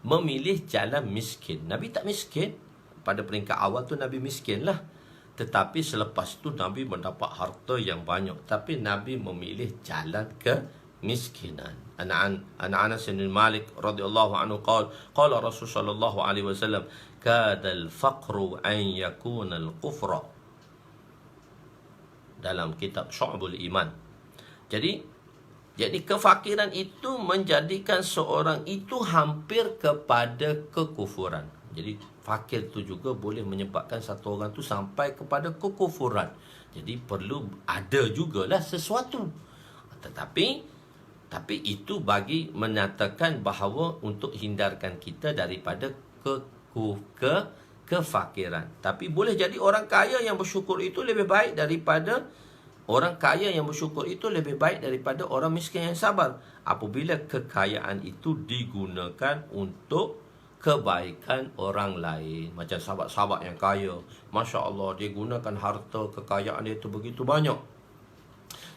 memilih jalan miskin. Nabi tak miskin. Pada peringkat awal tu Nabi miskin lah. Tetapi selepas tu Nabi mendapat harta yang banyak. Tapi Nabi memilih jalan kemiskinan. An Anas bin Malik radhiyallahu anhu qala Rasul sallallahu alaihi wasallam kadal faqru an yakuna al-kufra, dalam kitab Syu'abul Iman. Jadi kefakiran itu menjadikan seorang itu hampir kepada kekufuran. Jadi fakir itu juga boleh menyebabkan satu orang tu sampai kepada kekufuran. Jadi perlu ada jugalah sesuatu. Tapi itu bagi menyatakan bahawa untuk hindarkan kita daripada kefakiran. Tapi boleh jadi orang kaya yang bersyukur itu lebih baik daripada orang miskin yang sabar, apabila kekayaan itu digunakan untuk kebaikan orang lain. Macam sahabat-sahabat yang kaya, Masya Allah, dia gunakan harta kekayaan dia itu begitu banyak.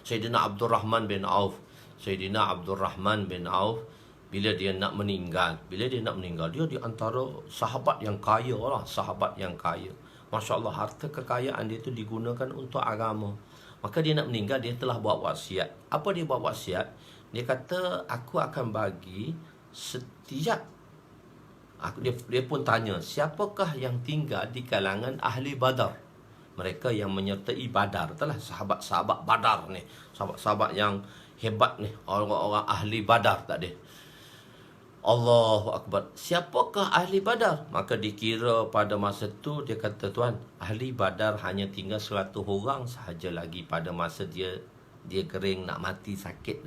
Sayyidina Abdurrahman bin Auf. Sayyidina Abdurrahman bin Auf, bila dia nak meninggal, dia di antara sahabat yang kaya lah, sahabat yang kaya. Masya Allah, harta kekayaan dia itu digunakan untuk agama. Maka dia nak meninggal, dia telah buat wasiat. Apa dia buat wasiat? Dia kata, aku akan bagi setiap, dia pun tanya, siapakah yang tinggal di kalangan ahli Badar? Mereka yang menyertai Badar, itulah sahabat-sahabat Badar ni, sahabat-sahabat yang hebat ni, orang-orang ahli Badar tadi. Allahu Akbar. Siapakah ahli Badar? Maka dikira pada masa tu, dia kata, tuan, ahli Badar hanya tinggal 100 orang sahaja lagi. Pada masa dia kering nak mati, sakit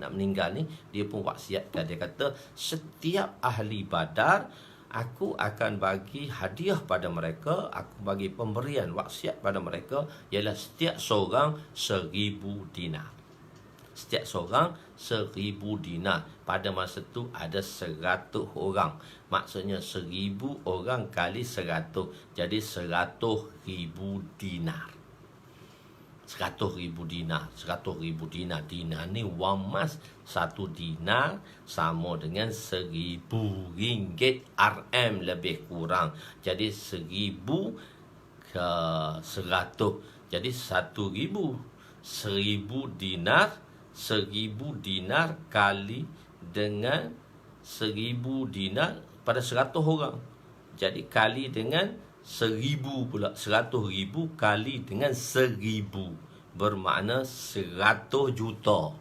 nak meninggal ni, dia pun wasiatkan. Dia kata, setiap ahli Badar, aku akan bagi hadiah pada mereka, aku bagi pemberian wasiat pada mereka, ialah setiap seorang 1000 dinar. Setiap seorang 1000 dinar. Pada masa tu ada 100 orang. Maksudnya 1000 orang kali 100. Jadi 100,000 dinar. 100,000 dinar. 100,000 dinar. Dinar ni wang mas. 1 dinar sama dengan 1000 ringgit RM lebih kurang. Jadi 1000 ke 100. Jadi 1000. 1000 dinar. 1000 dinar kali dengan 1000 dinar pada 100 orang. Jadi kali dengan 1000 pula. 100,000 kali dengan 1000 bermakna 100 juta.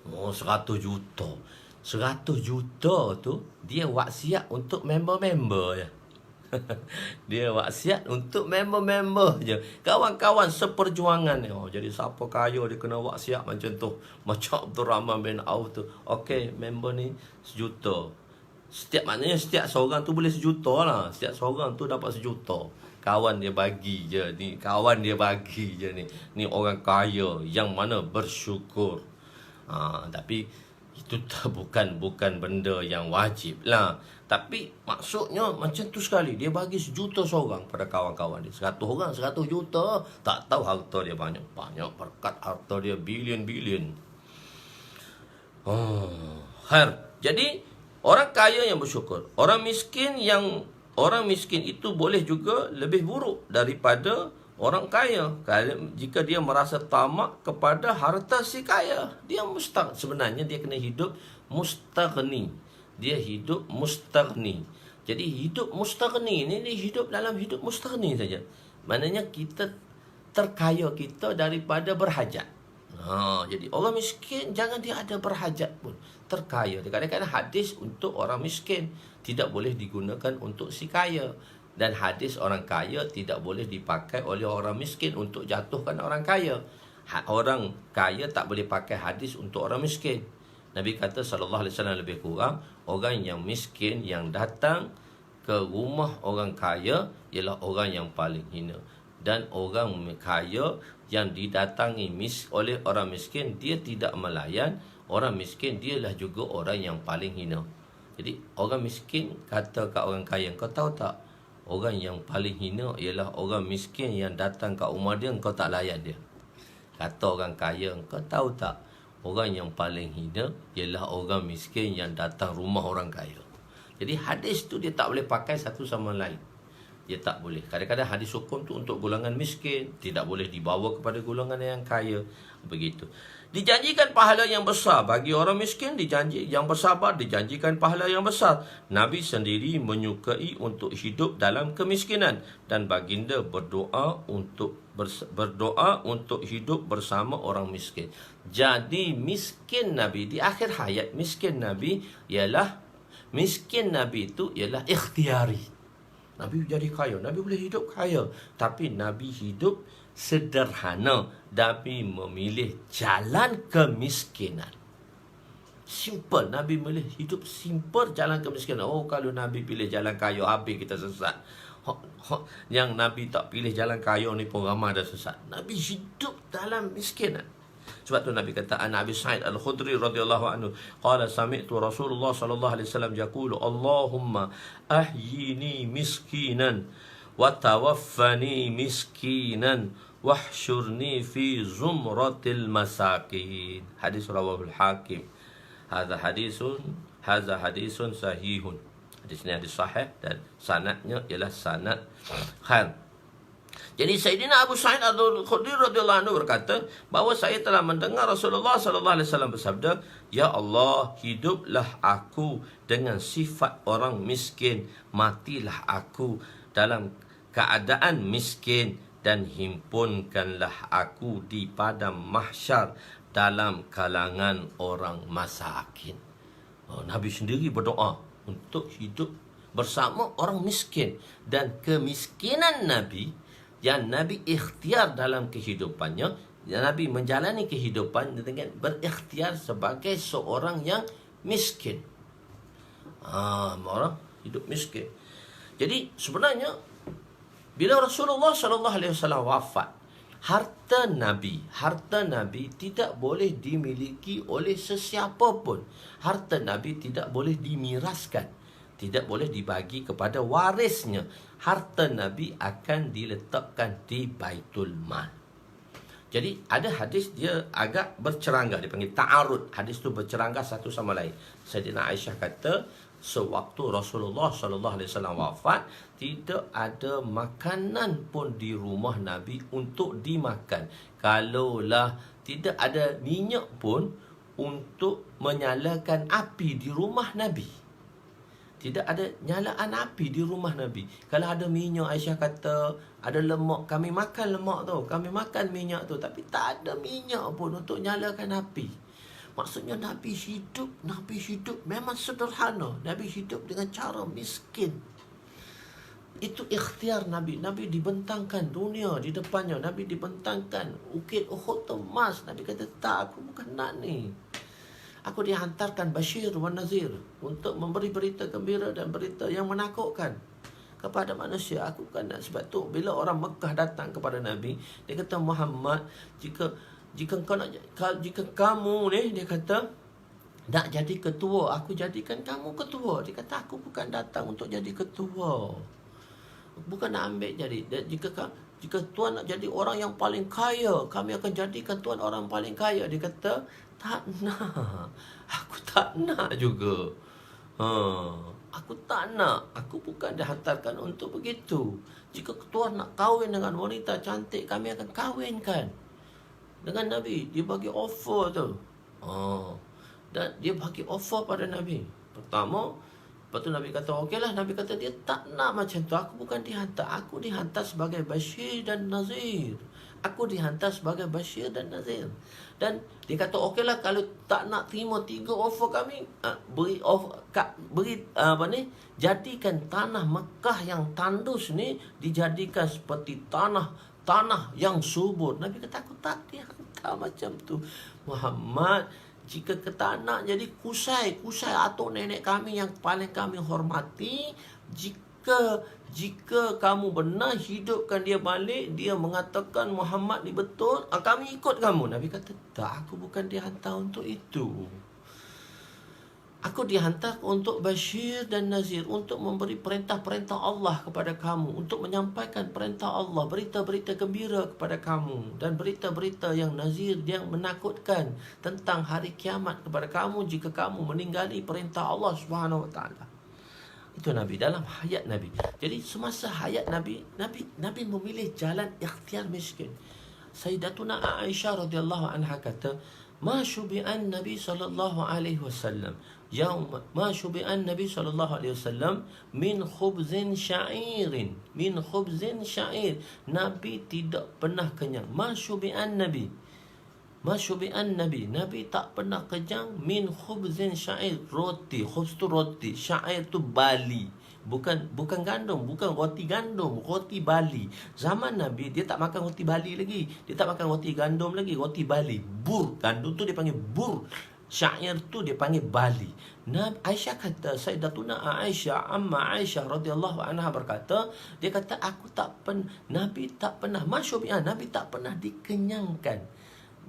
Oh, 100 juta. 100 juta tu dia wasiat untuk member-member je. Dia wasiat untuk member-member je, kawan-kawan seperjuangan ni. Oh, jadi siapa kaya dia kena wasiat macam tu. Macam Abdurrahman bin Auf tu. Okey, member ni 1 juta. Maknanya setiap seorang tu boleh 1 juta lah. Setiap seorang tu dapat 1 juta. Kawan dia bagi je ni. Kawan dia bagi je ni. Ni orang kaya yang mana bersyukur. Tapi itu bukan benda yang wajib lah. Tapi maksudnya macam tu sekali. Dia bagi 1 juta seorang pada kawan-kawan dia. 100 orang 100 juta. Tak tahu harta dia banyak-banyak. Berkat harta dia bilion-bilion. Jadi orang kaya yang bersyukur. Orang miskin itu boleh juga lebih buruk daripada orang kaya. Jika dia merasa tamak kepada harta si kaya, dia sebenarnya dia kena hidup mustaghni. Dia hidup mustaghni. Jadi hidup mustaghni ni, dia hidup dalam hidup mustaghni saja. Maknanya kita terkaya kita daripada berhajat. Jadi orang miskin jangan dia ada berhajat pun, terkaya. Kadang-kadang hadis untuk orang miskin tidak boleh digunakan untuk si kaya. Dan hadis orang kaya tidak boleh dipakai oleh orang miskin untuk jatuhkan orang kaya. Orang kaya tak boleh pakai hadis untuk orang miskin. Nabi kata SAW lebih kurang, orang yang miskin yang datang ke rumah orang kaya ialah orang yang paling hina. Dan orang kaya yang didatangi oleh orang miskin, dia tidak melayan orang miskin, dialah juga orang yang paling hina. Jadi orang miskin kata kat orang kaya, kau tahu tak, orang yang paling hina ialah orang miskin yang datang kat rumah dia, kau tak layan dia. Kata orang kaya, kau tahu tak, orang yang paling hina ialah orang miskin yang datang rumah orang kaya. Jadi hadis tu dia tak boleh pakai satu sama lain. Dia tak boleh. Kadang-kadang hadis hukum tu untuk golongan miskin, tidak boleh dibawa kepada golongan yang kaya. Begitu. Dijanjikan pahala yang besar bagi orang miskin, yang bersabar dijanjikan pahala yang besar. Nabi sendiri menyukai untuk hidup dalam kemiskinan, dan baginda berdoa untuk hidup bersama orang miskin. Jadi miskin Nabi di akhir hayat, miskin Nabi itu ialah ikhtiari. Nabi jadi kaya, Nabi boleh hidup kaya, tapi Nabi hidup sederhana. Nabi memilih jalan kemiskinan. Simple. Nabi memilih hidup simple, jalan kemiskinan. Oh, kalau Nabi pilih jalan kaya, habis kita sesat. Yang Nabi tak pilih jalan kaya ni pun ramai dah sesat. Nabi hidup dalam miskinan. Sebab tu Nabi kata, An Abi Sa'id Al-Khudri radhiyallahu anhu qala sami'tu Rasulullah sallallahu alaihi wasallam yaqulu Allahumma ahyini miskinan wa tawaffani miskinan wahsyurni fi zumratil masakin. Hadis rawahul Hakim. Hadza hadisun sahihun. Hadis ini hadis sahih dan sanadnya ialah sanad khan. Jadi Sayyidina Abu Sa'id Al-Khudri radhiyallahu anhu berkata bahawa saya telah mendengar Rasulullah sallallahu alaihi wasallam bersabda, "Ya Allah, hiduplah aku dengan sifat orang miskin, matilah aku dalam keadaan miskin, dan himpunkanlah aku di padang mahsyar dalam kalangan orang masakin." Nabi sendiri berdoa untuk hidup bersama orang miskin, dan kemiskinan Nabi yang Nabi ikhtiar dalam kehidupannya, Nabi menjalani kehidupan dengan berikhtiar sebagai seorang yang miskin. Orang hidup miskin. Jadi sebenarnya bila Rasulullah sallallahu alaihi wasallam wafat, harta Nabi tidak boleh dimiliki oleh sesiapa pun. Harta Nabi tidak boleh dimiraskan, tidak boleh dibagi kepada warisnya. Harta Nabi akan diletakkan di Baitul Mal. Jadi ada hadis dia agak bercerangga, dipanggil ta'arud. Hadis tu bercerangga satu sama lain. Sayyidina Aisyah kata, sewaktu Rasulullah sallallahu alaihi wasallam wafat, tidak ada makanan pun di rumah Nabi untuk dimakan. Kalaulah tidak ada minyak pun untuk menyalakan api di rumah Nabi. Tidak ada nyalaan api di rumah Nabi. Kalau ada minyak, Aisyah kata, ada lemak, kami makan lemak tu, kami makan minyak tu, tapi tak ada minyak pun untuk nyalakan api. Maksudnya Nabi hidup memang sederhana. Nabi hidup dengan cara miskin. Itu ikhtiar Nabi. Nabi dibentangkan dunia di depannya. Nabi dibentangkan Bukit Uhud tu emas. Nabi kata, tak, aku bukan nak ni. Aku dihantarkan Bashir wa Nazir untuk memberi berita gembira dan berita yang menakutkan kepada manusia. Aku bukan nak. Sebab tu bila orang Mekah datang kepada Nabi, dia kata, Muhammad, jika kamu ni, dia kata, nak jadi ketua, aku jadikan kamu ketua. Dia kata, aku bukan datang untuk jadi ketua, bukan nak ambil jadi. Dan jika tuan nak jadi orang yang paling kaya, kami akan jadikan tuan orang paling kaya. Dia kata, tak nak. Aku tak nak juga. Aku tak nak. Aku bukan dihantarkan untuk begitu. Jika tuan nak kahwin dengan wanita cantik, kami akan kahwinkan dengan Nabi. Dia bagi offer tu. Dan dia bagi offer pada Nabi. Pertama, lepas tu Nabi kata, okeylah. Nabi kata, dia tak nak macam tu. Aku bukan dihantar. Aku dihantar sebagai Bashir dan Nazir. Aku dihantar sebagai Bashir dan Nazir. Dan dia kata, okeylah, kalau tak nak terima 3 offer kami, jadikan tanah Mekah yang tandus ni dijadikan seperti tanah yang subur. Nabi kata, aku tak dihantar macam tu, Muhammad. Jika kita nak jadi kusai atuk nenek kami yang paling kami hormati, jika kamu benar hidupkan dia balik, dia mengatakan Muhammad ni betul, kami ikut kamu. Nabi kata, tak, aku bukan dihantar untuk itu. Aku dihantar untuk Bashir dan Nazir, untuk memberi perintah-perintah Allah kepada kamu, untuk menyampaikan perintah Allah, berita-berita gembira kepada kamu, dan berita-berita yang Nazir, yang menakutkan tentang hari kiamat kepada kamu jika kamu meninggali perintah Allah Subhanahu wa taala. Itu Nabi dalam hayat Nabi. Jadi semasa hayat Nabi memilih jalan ikhtiar miskin. Sayyidatuna Aisyah radhiyallahu anha kata, ma syubi'an Nabi sallallahu alaihi wasallam min khubzin sya'irin, Nabi tidak pernah kenyang. Ma syubi'an Nabi, Nabi tak pernah kenyang min khubzin sya'ir, roti. Khubz tu roti, sya'ir tu bali. Bukan gandum, bukan roti gandum, roti bali. Zaman Nabi dia tak makan roti bali lagi. Dia tak makan roti gandum lagi, roti bali. Bur, gandum tu dia panggil bur. Syair tu dia panggil bali. Aisyah kata, Sayyidatuna Aisyah, Amma Aisyah radhiyallahu anha berkata, dia kata, Nabi tak pernah, masyubi'ah, Nabi tak pernah dikenyangkan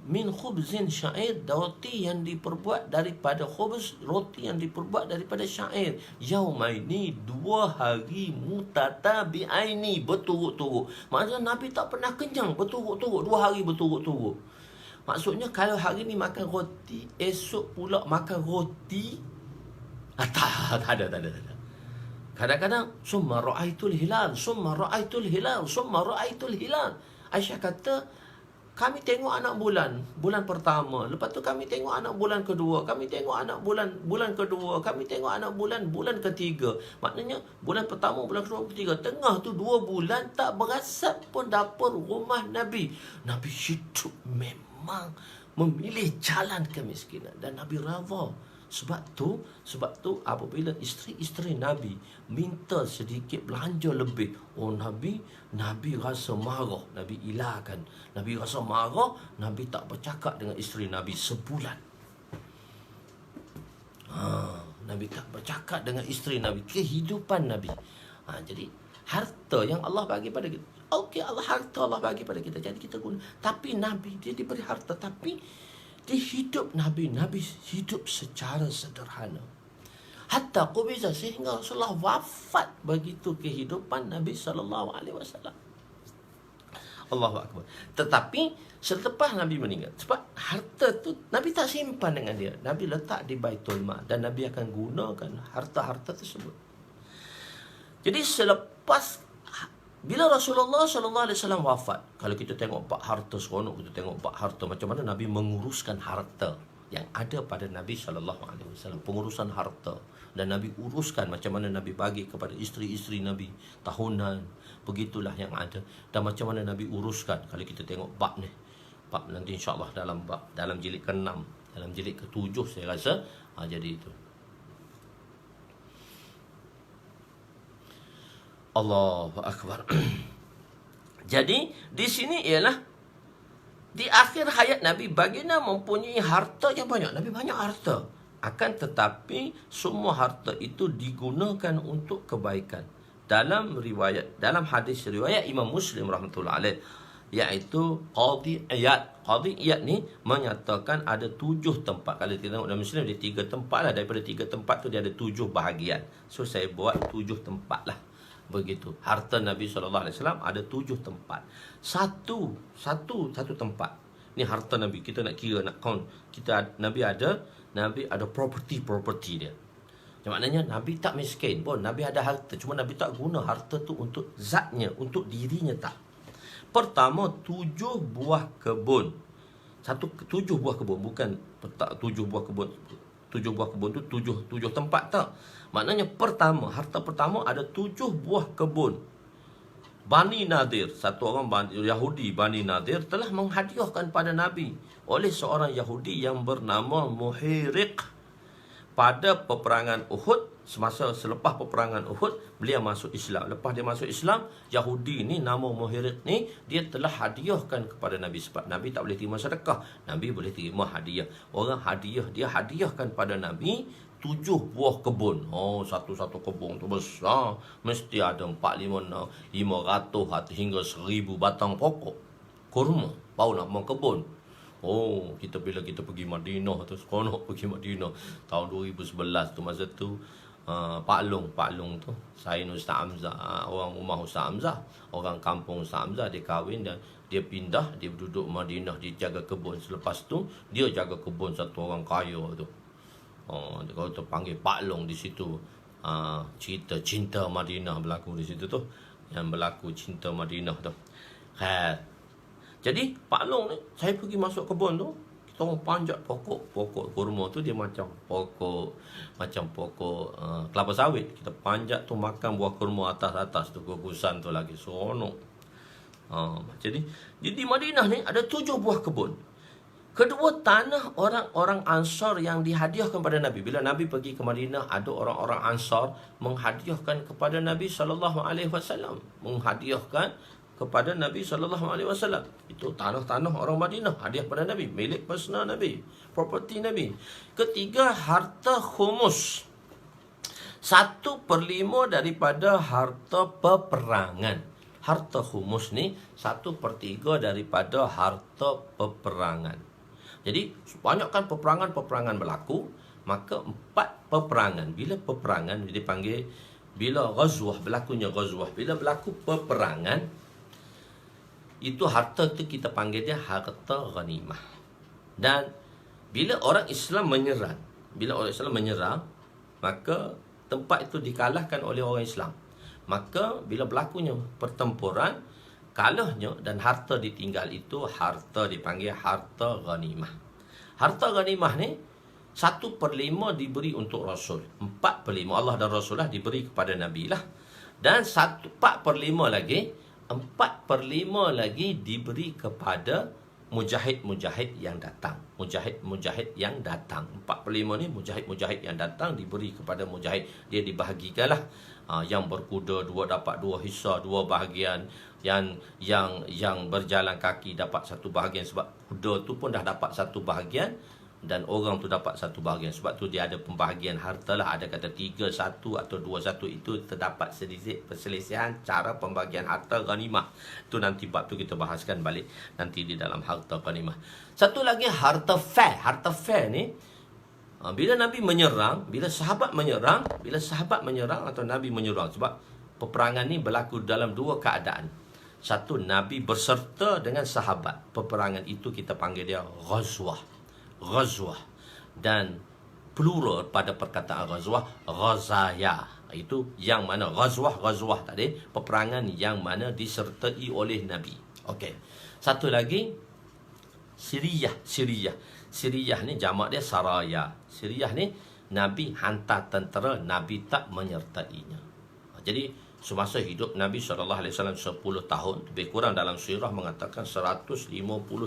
min khubzin syair, roti yang diperbuat daripada khubz, roti yang diperbuat daripada syair. Yaumaini, 2 hari mutatabi'aini, berturut-turut. Maksudnya Nabi tak pernah kenyang berturut-turut, 2 hari berturut-turut. Maksudnya kalau hari ni makan roti, esok pula makan roti. Tak ada. Kadang-kadang summa ra'aitul hilal, summa ra'aitul hilal, summa ra'aitul hilal. Aisyah kata, kami tengok anak bulan pertama, lepas tu kami tengok anak bulan kedua, kami tengok anak bulan kedua, kami tengok anak bulan ketiga. Maknanya bulan pertama, bulan kedua, ketiga, tengah tu 2 bulan tak berasap pun dapur rumah Nabi. Nabi hidup memang memilih jalan kemiskinan dan Nabi redha. Sebab tu apabila isteri-isteri Nabi minta sedikit belanja lebih, Nabi rasa marah, Nabi ilahkan. Nabi rasa marah, Nabi tak bercakap dengan isteri Nabi sebulan. Nabi tak bercakap dengan isteri Nabi. Kehidupan Nabi. Jadi harta yang Allah bagi pada kita, okey, harta Allah bagi pada kita, jadi kita guna. Tapi Nabi dia diberi harta, tapi di hidup Nabi hidup secara sederhana. Hatta qubiza, sehingga Rasulullah wafat, begitu kehidupan Nabi SAW. Allahu Akbar. Tetapi selepas Nabi meninggal, sebab harta tu Nabi tak simpan dengan dia, Nabi letak di Baitul Mal dan Nabi akan gunakan harta-harta tersebut. Jadi selepas bila Rasulullah SAW wafat, kalau kita tengok bab harta seronok, kita tengok bab harta macam mana Nabi menguruskan harta yang ada pada Nabi SAW, pengurusan harta. Dan Nabi uruskan macam mana Nabi bagi kepada isteri-isteri Nabi tahunan, begitulah yang ada. Dan macam mana Nabi uruskan, kalau kita tengok bab ni, bab nanti insyaAllah dalam jilid ke-6, dalam jilid ke-7 saya rasa, jadi itu. Allahu Akbar. Jadi di sini ialah di akhir hayat Nabi, baginda mempunyai harta yang banyak. Nabi banyak harta. Akan tetapi semua harta itu digunakan untuk kebaikan. Dalam hadis riwayat Imam Muslim rahmatullah alaih, iaitu Qadhi Iyad ni menyatakan ada 7 tempat. Kalau kita tengok dalam Muslim ada 3 tempat lah. Daripada 3 tempat tu dia ada 7 bahagian. So saya buat 7 tempat lah. Begitu. Harta Nabi SAW ada 7 tempat. Satu tempat. Ni harta Nabi. Kita nak kira, nak count. Nabi ada property dia. Maknanya Nabi tak miskin pun. Nabi ada harta. Cuma Nabi tak guna harta tu untuk zatnya, untuk dirinya, tak. Pertama, 7 buah kebun. 7 buah kebun. Bukan 7 buah kebun. 7 buah kebun tu 7 tempat, tak. Maknanya harta pertama ada 7 buah kebun. Bani Nadir, satu orang Yahudi Bani Nadir telah menghadiahkan pada Nabi oleh seorang Yahudi yang bernama Muhiriq pada peperangan Uhud. Selepas peperangan Uhud, beliau masuk Islam. Lepas dia masuk Islam, Yahudi ni, nama Muhiriq ni, dia telah hadiahkan kepada Nabi. Sebab Nabi tak boleh terima sedekah, Nabi boleh terima hadiah. Orang dia hadiahkan pada Nabi 7 buah kebun. Satu-satu kebun tu besar, mesti ada 400, 500 hingga 1000 batang pokok kurma. Barulah mau kebun. Kita bila kita pergi Madinah tu, seronok pergi Madinah tahun 2011 tu, masa tu Pak Long tu, Sain Ustaz Hamzah, orang rumah Ustaz Hamzah, orang kampung Ustaz Hamzah, dia kahwin dan dia pindah, dia duduk Madinah, dia jaga kebun. Selepas tu dia jaga kebun satu orang kaya tu. Kalau terpanggil Pak Long di situ. Cerita cinta Madinah berlaku di situ tu. Yang berlaku cinta Madinah tu. Jadi Pak Long ni, saya pergi masuk kebun tu, kita orang panjat pokok kurma tu, dia macam pokok kelapa sawit. Kita panjat tu, makan buah kurma atas tu, gugusan tu lagi seronok. Jadi di Madinah ni ada 7 buah kebun. Kedua, tanah orang-orang Ansar yang dihadiahkan kepada Nabi. Bila Nabi pergi ke Madinah, ada orang-orang Ansar menghadiahkan kepada Nabi SAW. Menghadiahkan kepada Nabi SAW. Itu tanah-tanah orang Madinah, hadiah pada Nabi, milik personal Nabi, properti Nabi. Ketiga, harta khumus. 1/5 daripada harta peperangan. Harta khumus ni 1/3 daripada harta peperangan. Jadi banyakkan peperangan berlaku, maka 4 peperangan. Bila peperangan dipanggil, bila ghazwah, berlakunya ghazwah, bila berlaku peperangan, itu harta tu kita panggil dia harta ghanimah. Dan bila orang Islam menyerang, maka tempat itu dikalahkan oleh orang Islam. Maka bila berlakunya pertempuran, kalahnya dan harta ditinggal, itu harta dipanggil harta ghanimah. Harta ghanimah ni 1/5 diberi untuk Rasul, 4/5 Allah dan Rasulullah diberi kepada Nabi lah. Dan 4/5 lagi diberi kepada mujahid-mujahid yang datang. Mujahid-mujahid yang datang. 4/5 ni mujahid-mujahid yang datang diberi kepada mujahid. Dia dibahagikanlah. Yang berkuda 2 dapat 2 hissa, 2 bahagian. Yang berjalan kaki dapat 1 bahagian, sebab kuda tu pun dah dapat 1 bahagian dan orang tu dapat 1 bahagian. Sebab tu dia ada pembahagian harta lah. Ada kata 3-1 atau 2-1. Itu terdapat sedikit perselisihan cara pembahagian harta ghanimah. Tu nanti bab tu kita bahaskan balik nanti di dalam harta ghanimah. Satu lagi harta fair. Harta fair ni, bila Nabi menyerang, bila sahabat menyerang atau Nabi menyerang, sebab peperangan ni berlaku dalam 2 keadaan. Satu, Nabi berserta dengan sahabat. Peperangan itu kita panggil dia ghazwah. Dan plural pada perkataan ghazwah, ghazaya. Itu yang mana ghazwah tadi, peperangan yang mana disertai oleh Nabi. Okey. Satu lagi, Siriyah ni jamak dia saraya. Siriyah ni Nabi hantar tentera, Nabi tak menyertainya. Jadi semasa hidup Nabi SAW 10 tahun, lebih kurang dalam sirah mengatakan 150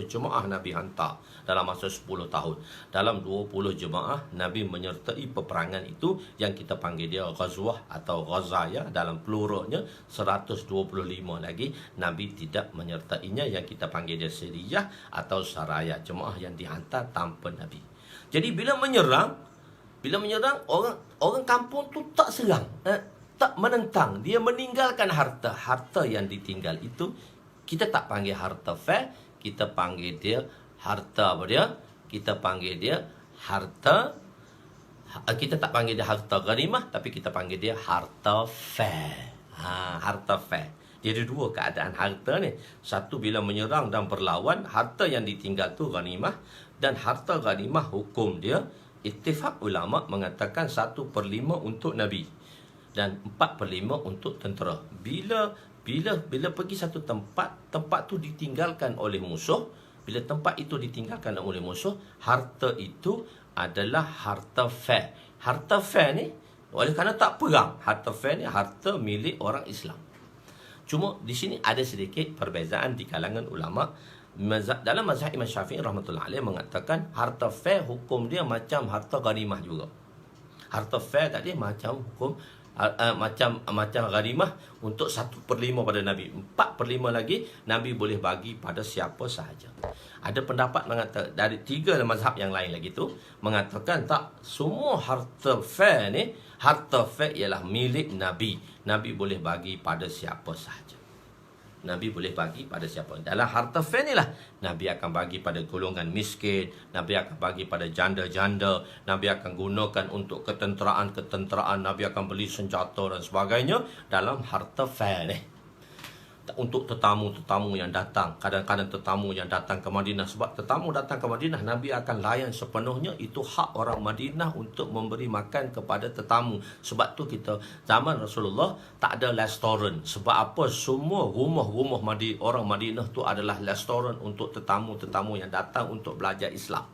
jemaah Nabi hantar dalam masa 10 tahun. Dalam 20 jemaah Nabi menyertai peperangan itu yang kita panggil dia ghazwah atau ghazaya. Dalam pluralnya 125 lagi Nabi tidak menyertainya, yang kita panggil dia siriyah atau saraya, jemaah yang dihantar tanpa Nabi. Jadi bila menyerang orang kampung tu tak serang, tak menentang, dia meninggalkan harta. Harta yang ditinggal itu kita tak panggil harta fair, kita panggil dia harta apa dia? Kita tak panggil dia harta ghanimah, tapi kita panggil dia harta fair. Harta fair. Dia ada 2 keadaan harta ni. Satu, bila menyerang dan berlawan, harta yang ditinggal tu ghanimah. Dan harta ghanimah hukum dia, ittifaq ulama mengatakan 1/5 untuk Nabi dan 4/5 untuk tentera. Bila pergi satu tempat tu ditinggalkan oleh musuh. Bila tempat itu ditinggalkan oleh musuh, harta itu adalah harta fair. Harta fair ni, oleh kerana tak perang, harta fair ni harta milik orang Islam. Cuma di sini ada sedikit perbezaan di kalangan ulama. Dalam mazhab Imam Syafi'i rahmatullahi alaih mengatakan harta fair hukum dia macam harta ghanimah juga. Harta fair tadi macam hukum macam ghanimah untuk 1/5 pada Nabi. 4/5 lagi Nabi boleh bagi pada siapa sahaja. Ada pendapat mengatakan dari 3 mazhab yang lain lagi tu mengatakan tak, semua harta fair ni, harta fair ialah milik Nabi. Nabi boleh bagi pada siapa sahaja. Nabi boleh bagi pada siapa. Dalam harta fair ni lah Nabi akan bagi pada golongan miskin, Nabi akan bagi pada janda-janda, Nabi akan gunakan untuk ketenteraan, Nabi akan beli senjata dan sebagainya dalam harta fair ni. Untuk tetamu-tetamu yang datang, kadang-kadang tetamu yang datang ke Madinah, sebab tetamu datang ke Madinah Nabi akan layan sepenuhnya. Itu hak orang Madinah untuk memberi makan kepada tetamu. Sebab tu kita zaman Rasulullah tak ada restoran. Sebab apa? Semua rumah-rumah orang Madinah tu adalah restoran untuk tetamu-tetamu yang datang untuk belajar Islam.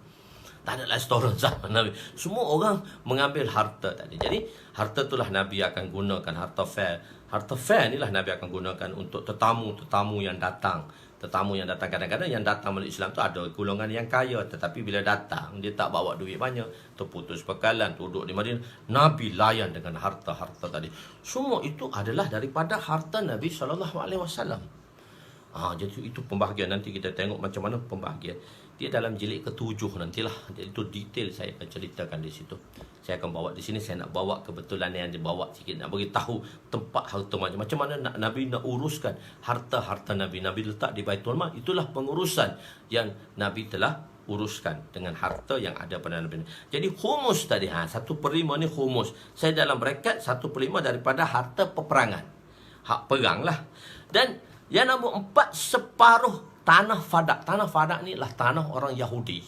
Tak ada restoran zaman Nabi. Semua orang mengambil harta tadi. Jadi harta itulah Nabi akan gunakan, harta fair. Harta fair inilah Nabi akan gunakan untuk tetamu-tetamu yang datang. Tetamu yang datang, kadang-kadang yang datang melalui Islam tu ada golongan yang kaya, tetapi bila datang dia tak bawa duit banyak, terputus bekalan, duduk di Madinah, Nabi layan dengan harta-harta tadi. Semua itu adalah daripada harta Nabi SAW. Jadi itu pembahagian. Nanti kita tengok macam mana pembahagian dia dalam jilid ke-7 nantilah. Itu detail saya akan ceritakan di situ. Saya akan bawa di sini. Saya nak bawa kebetulan yang dibawa sikit, nak bagi tahu tempat harta macam mana Nabi nak uruskan harta-harta Nabi. Nabi letak di Baitul Mal. Itulah pengurusan yang Nabi telah uruskan dengan harta yang ada pada Nabi. Jadi khumus tadi, 1/5 ni khumus. Saya dalam bracket 1/5 daripada harta peperangan. Hak perang lah. Dan yang nombor 4, separuh tanah Fadak. Tanah Fadak ni lah tanah orang Yahudi.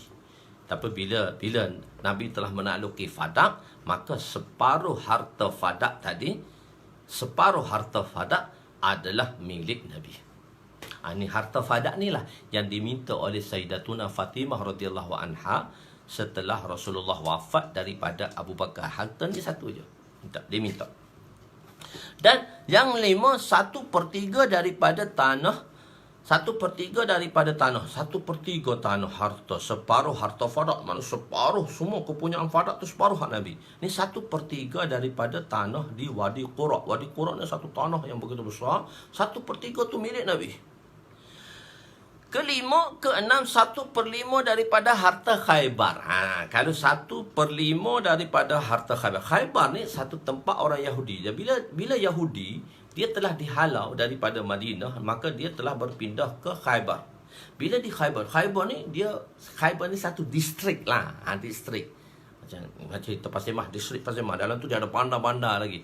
Tapi bila Nabi telah menakluki Fadak, maka separuh harta Fadak tadi, separuh harta Fadak adalah milik Nabi. Ini harta Fadak ni lah yang diminta oleh Sayyidatuna Fatimah radhiyallahu anha setelah Rasulullah wafat daripada Abu Bakar. Harta ni satu je. Dia minta. Dan yang 5, 1/3 daripada tanah. 1/3 daripada tanah. 1/3 tanah harta. Separuh harta Fadak. Mana separuh semua kepunyaan Fadak tu separuh hak Nabi. Ni 1/3 daripada tanah di Wadi Qura. Wadi Qura ni satu tanah yang begitu besar. 1/3 tu milik Nabi. Kelima, keenam, 1/5 daripada harta Khaybar. Kalau 1/5 daripada harta Khaybar. Khaybar ni satu tempat orang Yahudi. Dan bila Yahudi, dia telah dihalau daripada Madinah, maka dia telah berpindah ke Khaybar. Bila di Khaybar ni Khaybar ni satu distrik lah. Distrik. Macam cerita Pasir Mah, distrik Pasir Mah. Dalam tu dia ada bandar-bandar lagi.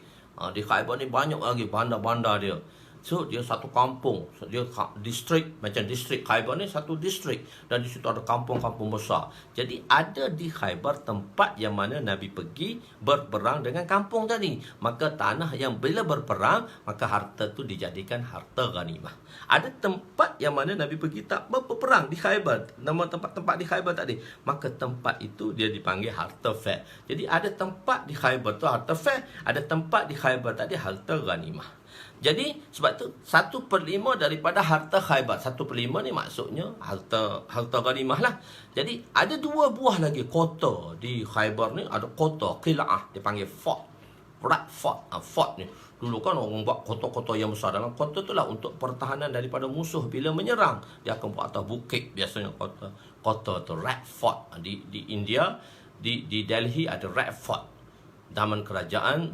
Di Khaybar ni banyak lagi bandar-bandar dia. So, dia satu kampung. Dia distrik, macam distrik Khaybar ni satu distrik. Dan di situ ada kampung-kampung besar. Jadi, ada di Khaybar tempat yang mana Nabi pergi berperang dengan kampung tadi. Maka tanah yang bila berperang, maka harta tu dijadikan harta ghanimah. Ada tempat yang mana Nabi pergi tak berperang di Khaybar. Nama tempat-tempat di Khaybar tadi. Maka tempat itu dia dipanggil harta fair. Jadi, ada tempat di Khaybar tu harta fair. Ada tempat di Khaybar tadi harta ghanimah. Jadi sebab tu 1/5 daripada harta Khaybar. 1/5 ni maksudnya harta ghanimah lah. Jadi ada 2 buah lagi kota di Khaybar ni. Ada kota Qila'ah, dia panggil fort. Red fort. Fort ni dulu kan orang buat kota-kota yang besar. Dalam kota tu lah untuk pertahanan daripada musuh bila menyerang. Dia akan buat atas bukit biasanya kota tu Red Fort. Di India, di Delhi ada Red Fort. Zaman kerajaan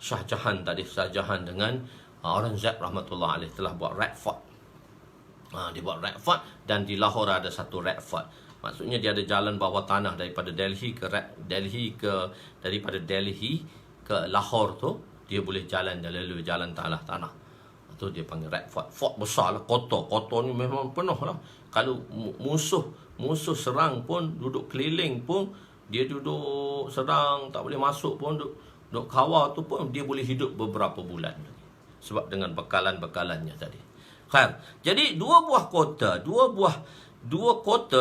Shah Jahan dengan Aurangzeb rahmatullah alaih telah buat Red Fort. Dia buat Red Fort, dan di Lahore ada satu Red Fort. Maksudnya dia ada jalan bawah tanah daripada Delhi ke Lahore tu, dia boleh jalan tanah. Itu dia panggil Red Fort. Fort besar lah, kota ni memang penuh lah. Kalau musuh serang pun, duduk keliling pun, dia duduk serang, tak boleh masuk pun, duduk kawal tu pun dia boleh hidup beberapa bulan. Sebab dengan bekalan-bekalannya tadi. Khair. Jadi dua kota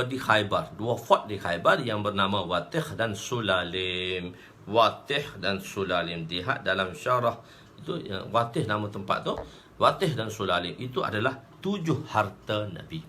di Khaybar, 2 fort di Khaybar yang bernama Watih dan Sulalim. Lihat dalam syarah itu, Watih nama tempat tu. Watih dan Sulalim itu adalah 7 harta Nabi.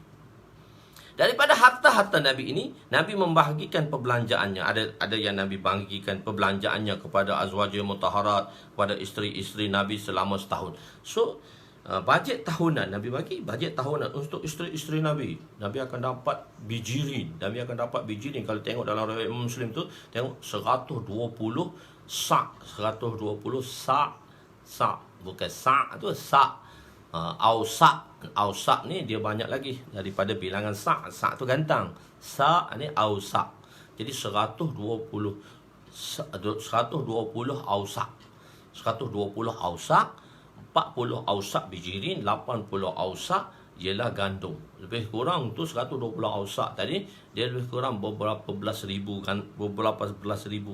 Daripada harta-harta Nabi ini, Nabi membahagikan perbelanjaannya. Ada yang Nabi bahagikan perbelanjaannya kepada azwajul mutahharat, kepada isteri-isteri Nabi selama setahun. So, bajet tahunan Nabi bagi, bajet tahunan untuk isteri-isteri Nabi. Nabi akan dapat bijirin. Kalau tengok dalam riwayat Muslim tu, tengok 120 sa'. 120 sa'. Bukan sa' tu, sa'. Ausak ni dia banyak lagi daripada bilangan sa'. Sa' tu gantang. Sa' ni ausak. Jadi 120 ausak. 120 ausak, 40 ausak bijirin, 80 ausak ialah gandum. Lebih kurang tu 120 ausak tadi, dia lebih kurang beberapa belas ribu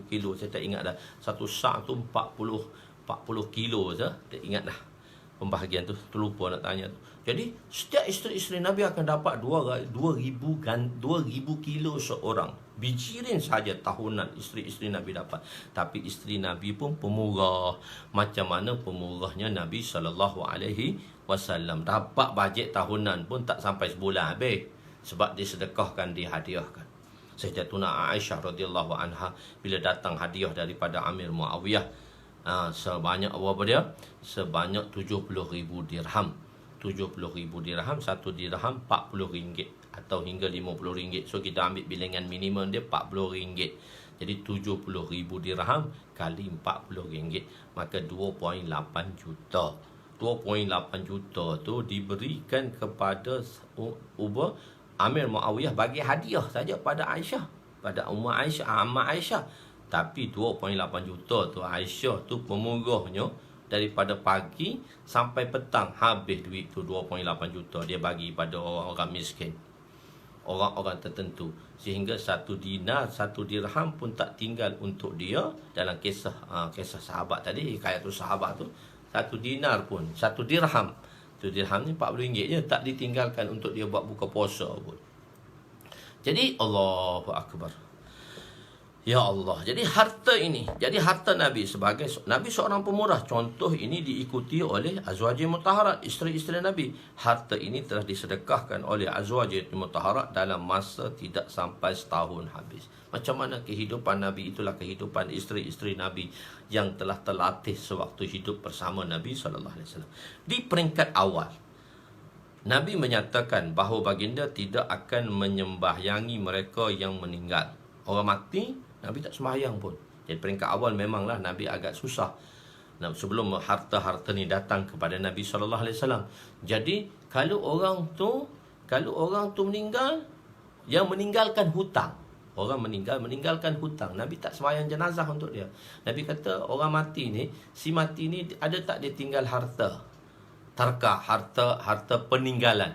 kilo. Saya tak ingat dah. Satu sa' tu 40 kilo je. Tak ingat dah pembahagian tu, terlupa nak tanya tu. Jadi setiap isteri-isteri Nabi akan dapat 2,000 kilo seorang. Bijirin saja tahunan isteri-isteri Nabi dapat. Tapi isteri Nabi pun pemurah. Macam mana pemurahnya Nabi SAW. Dapat bajet tahunan pun tak sampai sebulan habis. Sebab disedekahkan, dihadiahkan. Sayyidatuna Aisyah radhiyallahu anha bila datang hadiah daripada Amir Muawiyah, sebanyak apa dia? Sebanyak 70,000 dirham. 70,000 dirham, 1 dirham 40 ringgit atau hingga 50 ringgit. So kita ambil bilangan minimum dia 40 ringgit. Jadi 70,000 dirham kali 40 ringgit, maka 2.8 juta. 2.8 juta tu diberikan kepada Amir Muawiyah bagi hadiah saja pada Aisyah, pada Ummah Aisyah, Ammah Aisyah. Tapi 2.8 juta tu Aisyah tu pemurahnya, daripada pagi sampai petang habis duit tu 2.8 juta dia bagi pada orang-orang miskin, orang-orang tertentu, sehingga 1 dinar 1 dirham pun tak tinggal untuk dia. Dalam kisah sahabat tadi, hikayatul sahabat tu, 1 dinar pun, 1 dirham, 1 dirham ni RM40 je, tak ditinggalkan untuk dia buat buka puasa pun. Jadi Allahu Akbar, ya Allah. Jadi harta Nabi sebagai Nabi seorang pemurah. Contoh ini diikuti oleh azwajil mutahharat, isteri-isteri Nabi. Harta ini telah disedekahkan oleh azwajil mutahharat dalam masa tidak sampai setahun habis. Macam mana kehidupan Nabi? Itulah kehidupan isteri-isteri Nabi yang telah terlatih sewaktu hidup bersama Nabi SAW. Di peringkat awal, Nabi menyatakan bahawa baginda tidak akan menyembahyangi mereka yang meninggal. Orang mati, Nabi tak sembahyang pun. Jadi peringkat awal memanglah Nabi agak susah sebelum harta-harta ni datang kepada Nabi SAW. Jadi kalau orang tu meninggal, yang meninggalkan hutang, orang meninggalkan hutang, Nabi tak sembahyang jenazah untuk dia. Nabi kata orang mati ni, si mati ni ada tak dia tinggal harta? Tarkah, harta peninggalan.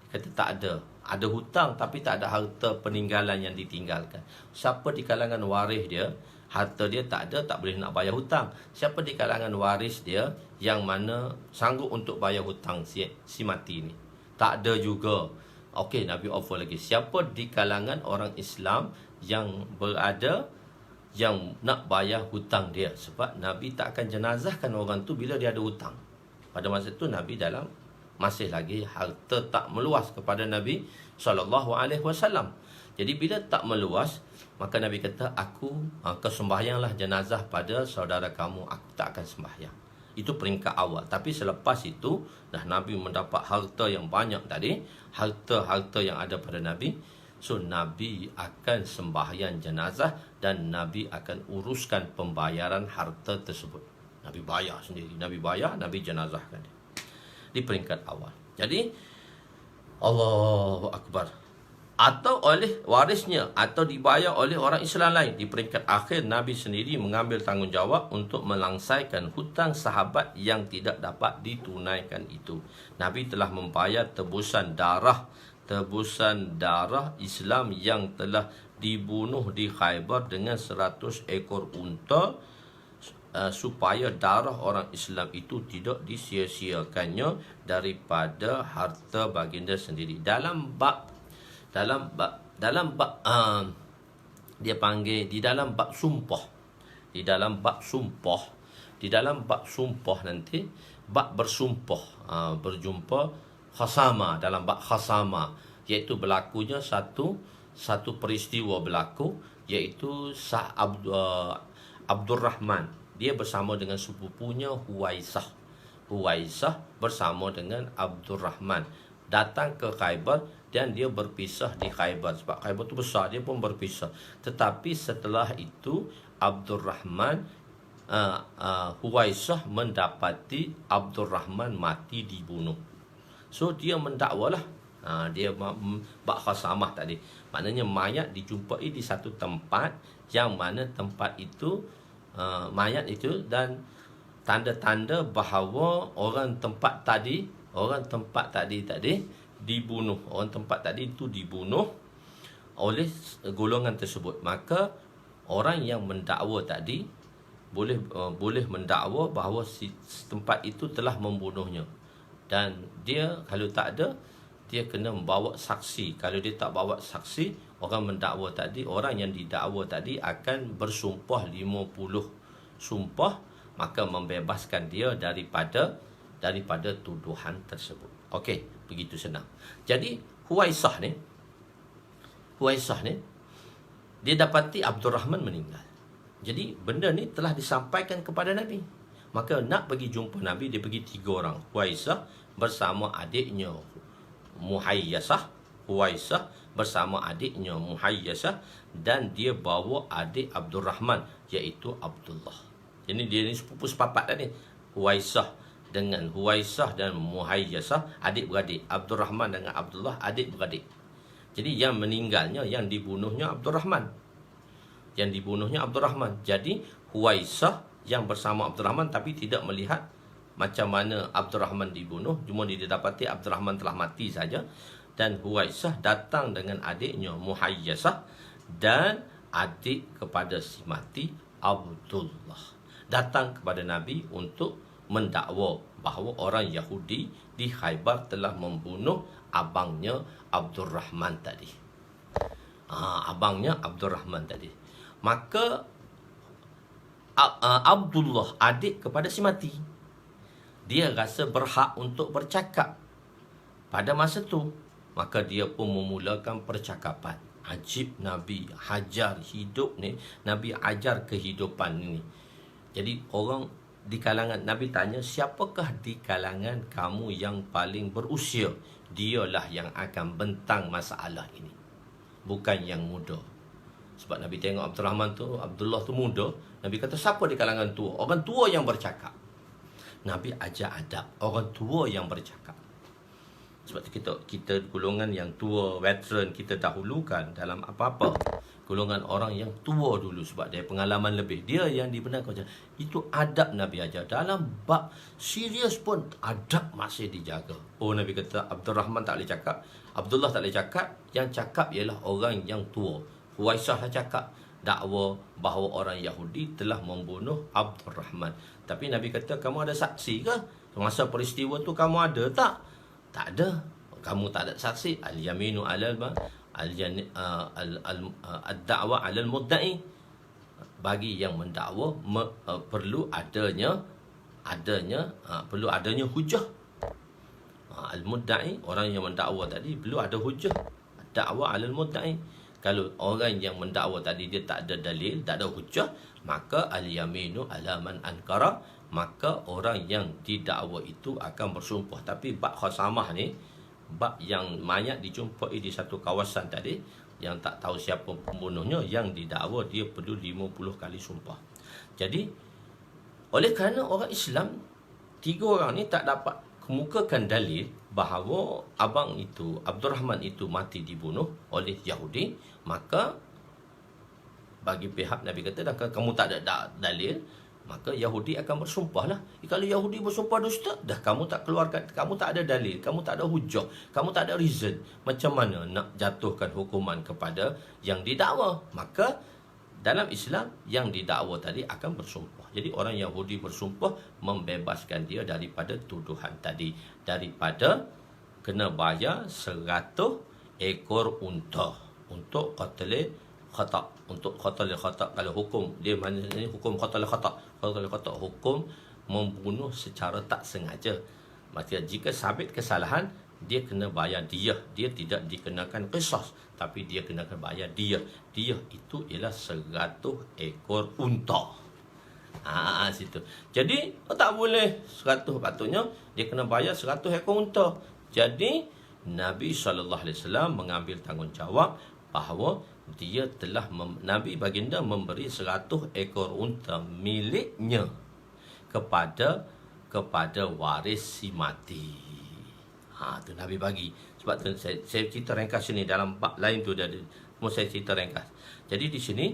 Dia kata tak ada. Ada hutang tapi tak ada harta peninggalan yang ditinggalkan. Siapa di kalangan waris dia, harta dia tak ada, tak boleh nak bayar hutang. Siapa di kalangan waris dia yang mana sanggup untuk bayar hutang si mati ni? Tak ada juga. Okey, Nabi offer lagi. Siapa di kalangan orang Islam yang berada, yang nak bayar hutang dia? Sebab Nabi tak akan jenazahkan orang tu bila dia ada hutang. Pada masa itu Nabi masih lagi harta tak meluas kepada Nabi SAW. Jadi bila tak meluas, maka Nabi kata, kau sembahyanglah jenazah pada saudara kamu, aku tak akan sembahyang. Itu peringkat awal. Tapi selepas itu dah Nabi mendapat harta yang banyak tadi, harta-harta yang ada pada Nabi. So Nabi akan sembahyang jenazah dan Nabi akan uruskan pembayaran harta tersebut. Nabi bayar sendiri, Nabi jenazahkan dia di peringkat awal. Jadi Allahu Akbar. Atau oleh warisnya, atau dibayar oleh orang Islam lain. Di peringkat akhir, Nabi sendiri mengambil tanggungjawab untuk melangsaikan hutang sahabat yang tidak dapat ditunaikan itu. Nabi telah membayar tebusan darah Islam yang telah dibunuh di Khaybar dengan 100 ekor unta, supaya darah orang Islam itu tidak disia-siakannya daripada harta baginda sendiri. Dalam bab dia panggil di dalam bab sumpah. Di dalam bab sumpah nanti, bab bersumpah, berjumpa khasama, dalam bab khasama, iaitu berlakunya satu peristiwa berlaku, iaitu Abdul Rahman, dia bersama dengan sepupunya Huwaisah bersama dengan Abdul Rahman datang ke Khaybar, dan dia berpisah di Khaybar. Sebab Khaybar tu besar, dia pun berpisah. Tetapi setelah itu Abdul Rahman, Huwaisah mendapati Abdul Rahman mati dibunuh. So dia mendakwalah, dia bak khasamah tadi. Maknanya mayat dijumpai di satu tempat, yang mana tempat itu, mayat itu, dan tanda-tanda bahawa orang tempat tadi dibunuh. Orang tempat tadi itu dibunuh oleh golongan tersebut. Maka orang yang mendakwa tadi boleh mendakwa bahawa tempat itu telah membunuhnya. Dan dia kalau tak ada, dia kena membawa saksi. Kalau dia tak bawa saksi, orang mendakwa tadi, orang yang didakwa tadi akan bersumpah 50 sumpah, maka membebaskan dia daripada tuduhan tersebut. Okey, begitu senang. Jadi Huwaisah ni dia dapati Abdul Rahman meninggal. Jadi benda ni telah disampaikan kepada Nabi. Maka nak pergi jumpa Nabi, dia pergi 3 orang. Huwaisah bersama adiknya Muhayyasah, Huwaisah bersama adiknya Muhayyasah, dan dia bawa adik Abdul Rahman, iaitu Abdullah. Jadi dia ni sepupu sepapat tadi. Huwaisah dan Muhayyasah adik beradik, Abdul Rahman dengan Abdullah adik beradik. Jadi yang meninggalnya, yang dibunuhnya Abdul Rahman. Jadi Huwaisah yang bersama Abdul Rahman tapi tidak melihat macam mana Abdul Rahman dibunuh, cuma dia dapati Abdul Rahman telah mati saja. Dan Huwaisah datang dengan adiknya Muhayyasah dan adik kepada si mati Abdullah. Datang kepada Nabi untuk mendakwa bahawa orang Yahudi di Khaybar telah membunuh abangnya Abdul Rahman tadi. Maka Abdullah, adik kepada si mati, dia rasa berhak untuk bercakap pada masa tu. Maka dia pun memulakan percakapan. Ajib, Nabi hajar hidup ni, Nabi ajar kehidupan ni. Jadi orang di kalangan, Nabi tanya, siapakah di kalangan kamu yang paling berusia? Dialah yang akan bentang masalah ini, bukan yang muda. Sebab Nabi tengok Abdul Rahman tu, Abdullah tu muda. Nabi kata, siapa di kalangan tua? Orang tua yang bercakap. Nabi ajar adab, orang tua yang bercakap. Sebab tu kita golongan yang tua, veteran, kita dahulukan dalam apa-apa. Golongan orang yang tua dulu sebab dia pengalaman lebih. Dia yang dibenarkan. Itu adab Nabi ajar. Dalam bab serius pun adab masih dijaga. Oh, Nabi kata Abdul Rahman tak boleh cakap, Abdullah tak boleh cakap. Yang cakap ialah orang yang tua. Huwaisah lah cakap dakwa bahawa orang Yahudi telah membunuh Abdul Rahman. Tapi Nabi kata, kamu ada saksi ke? Masa peristiwa tu kamu ada tak? Tak ada. Kamu tak ada saksi. Al-yaminu alal ad-da'wa alal mudda'i. Bagi yang mendakwa perlu adanya hujah. Al-mudda'i, orang yang mendakwa tadi perlu ada hujah. Da'wa alal mudda'i. Kalau orang yang mendakwa tadi dia tak ada dalil, tak ada hujah, maka al-yaminu ala man ankara, maka orang yang didakwa itu akan bersumpah. Tapi bab khasamah ni, bab yang mayat dijumpai di satu kawasan tadi, yang tak tahu siapa pembunuhnya, yang didakwa dia perlu 50 kali sumpah. Jadi oleh kerana orang Islam, 3 orang ni tak dapat kemukakan dalil bahawa abang itu, Abdul Rahman itu mati dibunuh oleh Yahudi, maka bagi pihak Nabi kata, dan kamu tak ada dalil, maka Yahudi akan bersumpah lah. Kalau Yahudi bersumpah dusta, dah kamu tak keluarkan, kamu tak ada dalil, kamu tak ada hujah, kamu tak ada reason, macam mana nak jatuhkan hukuman kepada yang didakwa? Maka dalam Islam, yang didakwa tadi akan bersumpah. Jadi orang Yahudi bersumpah membebaskan dia daripada tuduhan tadi, daripada kena bayar 100 ekor unta untuk qatl khata'. Untuk qatl khata', kalau hukum dia mana ni, hukum qatl khata'. Qatl khata' hukum membunuh secara tak sengaja. Maksudnya jika sabit kesalahan, dia kena bayar diyah. Dia tidak dikenakan qisas, tapi dia kenakan bayar diyah. Diyah itu ialah 100 ekor unta. Situ. Jadi tak boleh 100, patutnya dia kena bayar 100 ekor unta. Jadi Nabi SAW mengambil tanggungjawab bahawa dia telah Nabi baginda memberi 100 ekor unta miliknya kepada waris si mati. Tu Nabi bagi. Sebab tu saya cerita ringkas sini, dalam bab lain tu dia ada. Saya cerita ringkas. Jadi di sini,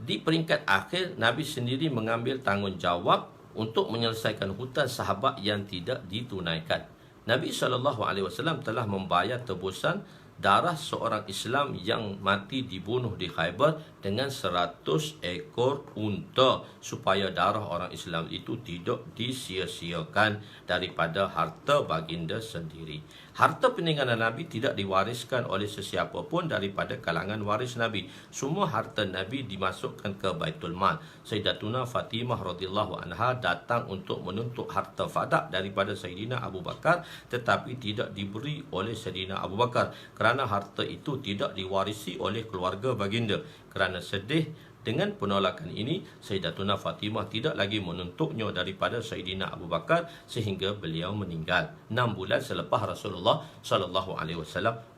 di peringkat akhir, Nabi sendiri mengambil tanggungjawab untuk menyelesaikan hutang sahabat yang tidak ditunaikan. Nabi SAW telah membayar tebusan darah seorang Islam yang mati dibunuh di Khaybar dengan 100 ekor unta, supaya darah orang Islam itu tidak disia-siakan daripada harta baginda sendiri. Harta peninggalan Nabi tidak diwariskan oleh sesiapa pun daripada kalangan waris Nabi. Semua harta Nabi dimasukkan ke Baitul Mal. Sayyidatuna Fatimah radhiyallahu anha datang untuk menuntut harta fadak daripada Sayyidina Abu Bakar, tetapi tidak diberi oleh Sayyidina Abu Bakar kerana harta itu tidak diwarisi oleh keluarga baginda. Kerana sedih dengan penolakan ini, Sayyidatuna Fatimah tidak lagi menuntutnya daripada Sayyidina Abu Bakar sehingga beliau meninggal 6 bulan selepas Rasulullah SAW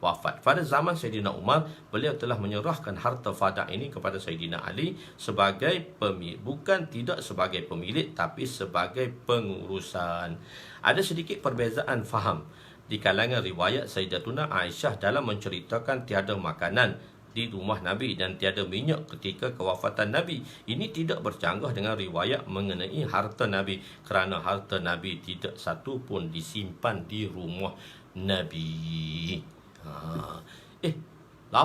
wafat. Pada zaman Sayyidina Umar, beliau telah menyerahkan harta fadak ini kepada Sayyidina Ali sebagai pemilik, bukan tidak sebagai pemilik, tapi sebagai pengurusan. Ada sedikit perbezaan faham di kalangan riwayat Sayyidatuna Aisyah dalam menceritakan tiada makanan di rumah Nabi dan tiada minyak ketika kewafatan Nabi. Ini tidak bercanggah dengan riwayat mengenai harta Nabi, kerana harta Nabi tidak satu pun disimpan di rumah Nabi. 8.20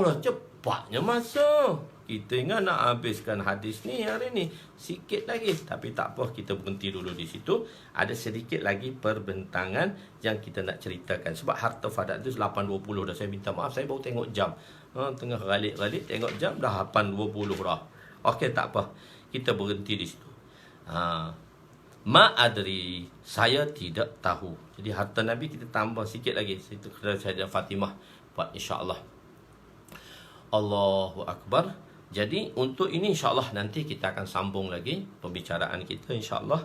lah, cepatnya masa. Kita ingat nak habiskan hadis ni hari ni. Sikit lagi. Tapi tak apa, kita berhenti dulu di situ. Ada sedikit lagi perbentangan yang kita nak ceritakan. Sebab harta fadat tu 8.20 dah. Saya minta maaf, saya baru tengok jam. Tengah ralik-ralik tengok jam dah 8.20 dah. Okey, tak apa. Kita berhenti di situ. Ma'adri, saya tidak tahu. Jadi harta Nabi kita tambah sikit lagi. Itu Sayyidah Fatimah buat, insya-Allah. Allahu Akbar. Jadi untuk ini insya-Allah nanti kita akan sambung lagi pembicaraan kita, insya-Allah.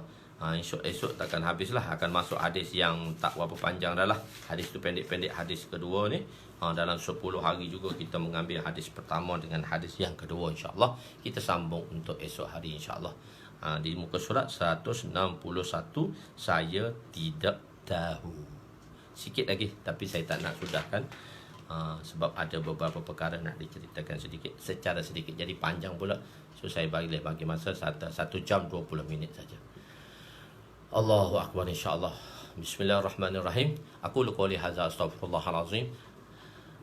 Esok takkan habislah, akan masuk hadis yang tak berapa panjang dah lah. Hadis tu pendek-pendek, hadis kedua ni. Dalam 10 hari juga kita mengambil hadis pertama dengan hadis yang kedua, insya-Allah. Kita sambung untuk esok hari, insya-Allah. Di muka surat 161, saya tidak tahu. Sikit lagi, tapi saya tak nak sudahkan. Sebab ada beberapa perkara nak diceritakan secara sedikit. Jadi panjang pula. So saya bagi masa 1 jam 20 minit saja. Allahu Akbar, insya-Allah. Bismillahirrahmanirrahim. Aku qouli hadza astaghfirullahalazim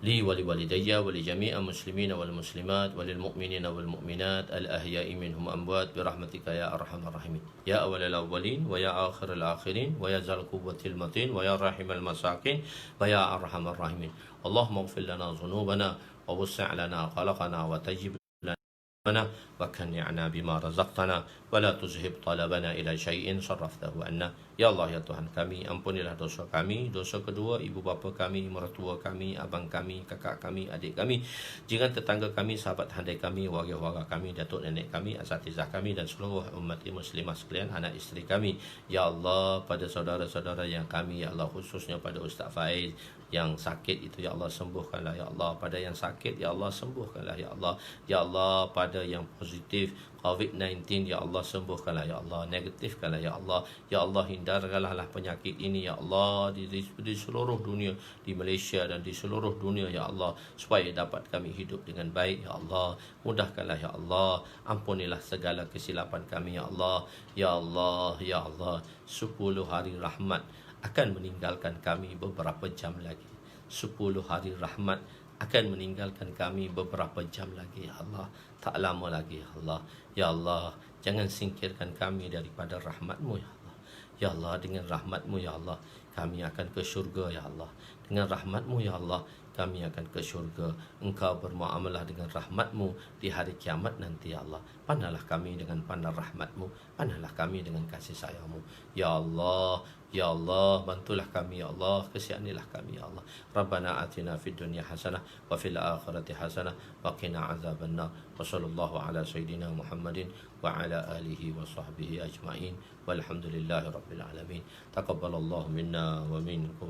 li wa li walidayya wa li jami'il muslimin wal muslimat wa lil mu'minina wal mu'minat al ahya'i minhum amwat bi rahmatika ya arhamar rahimin. Ya awwalal awwalin wa ya akhiral akhirin wa ya zal quwwatil matin wa ya rahimal masakin wa ya arhamar rahimin. Allahumma ighfir lana dhunubana wa wasi' lana khalaqana wa tajib lana wa kanni'na bima razaqtana wa la tuzhib talabana ila syai'in sarraftahu anna. Ya Allah, ya Tuhan kami, ampunilah dosa kami, dosa kedua ibu bapa kami, mertua kami, abang kami, kakak kami, adik kami, jiran tetangga kami, sahabat handai kami, warga-warga kami, datuk nenek kami, asatizah kami dan seluruh umat muslimah sekalian, anak isteri kami. Ya Allah, pada saudara-saudara yang kami, ya Allah, khususnya pada Ustaz Faiz yang sakit itu, ya Allah sembuhkanlah, ya Allah. Pada yang sakit, ya Allah sembuhkanlah, ya Allah. Ya Allah, pada yang positif COVID-19, ya Allah sembuhkanlah, ya Allah. Negatifkanlah, ya Allah. Ya Allah, hindarkanlah penyakit ini, ya Allah, di seluruh dunia, di Malaysia dan di seluruh dunia, ya Allah, supaya dapat kami hidup dengan baik, ya Allah. Mudahkanlah, ya Allah. Ampunilah segala kesilapan kami, ya Allah. Ya Allah, ya Allah. 10 hari rahmat akan meninggalkan kami beberapa jam lagi. 10 hari rahmat akan meninggalkan kami beberapa jam lagi, ya Allah. Tak lama lagi, ya Allah. Ya Allah, jangan singkirkan kami daripada rahmat-Mu, ya Allah. Ya Allah, dengan rahmat-Mu, ya Allah, kami akan ke syurga, ya Allah. Dengan rahmat-Mu, ya Allah, kami akan ke syurga. Engkau bermuamalah dengan rahmat-Mu di hari kiamat nanti, ya Allah. Pandanglah kami dengan pandang rahmat-Mu. Pandanglah kami dengan kasih sayang-Mu. Ya Allah, ya Allah, bantulah kami, ya Allah. Kasihanilah kami, ya Allah. Rabbana atina fid dunya hasanah wa fil akhirati hasanah wa qina azabannar. Wa sallallahu ala sayyidina Muhammadin wa ala alihi wa sahbihi ajma'in. Walhamdulillahi rabbil alamin. Taqabbalallahu minna wa minkum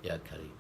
ya karim.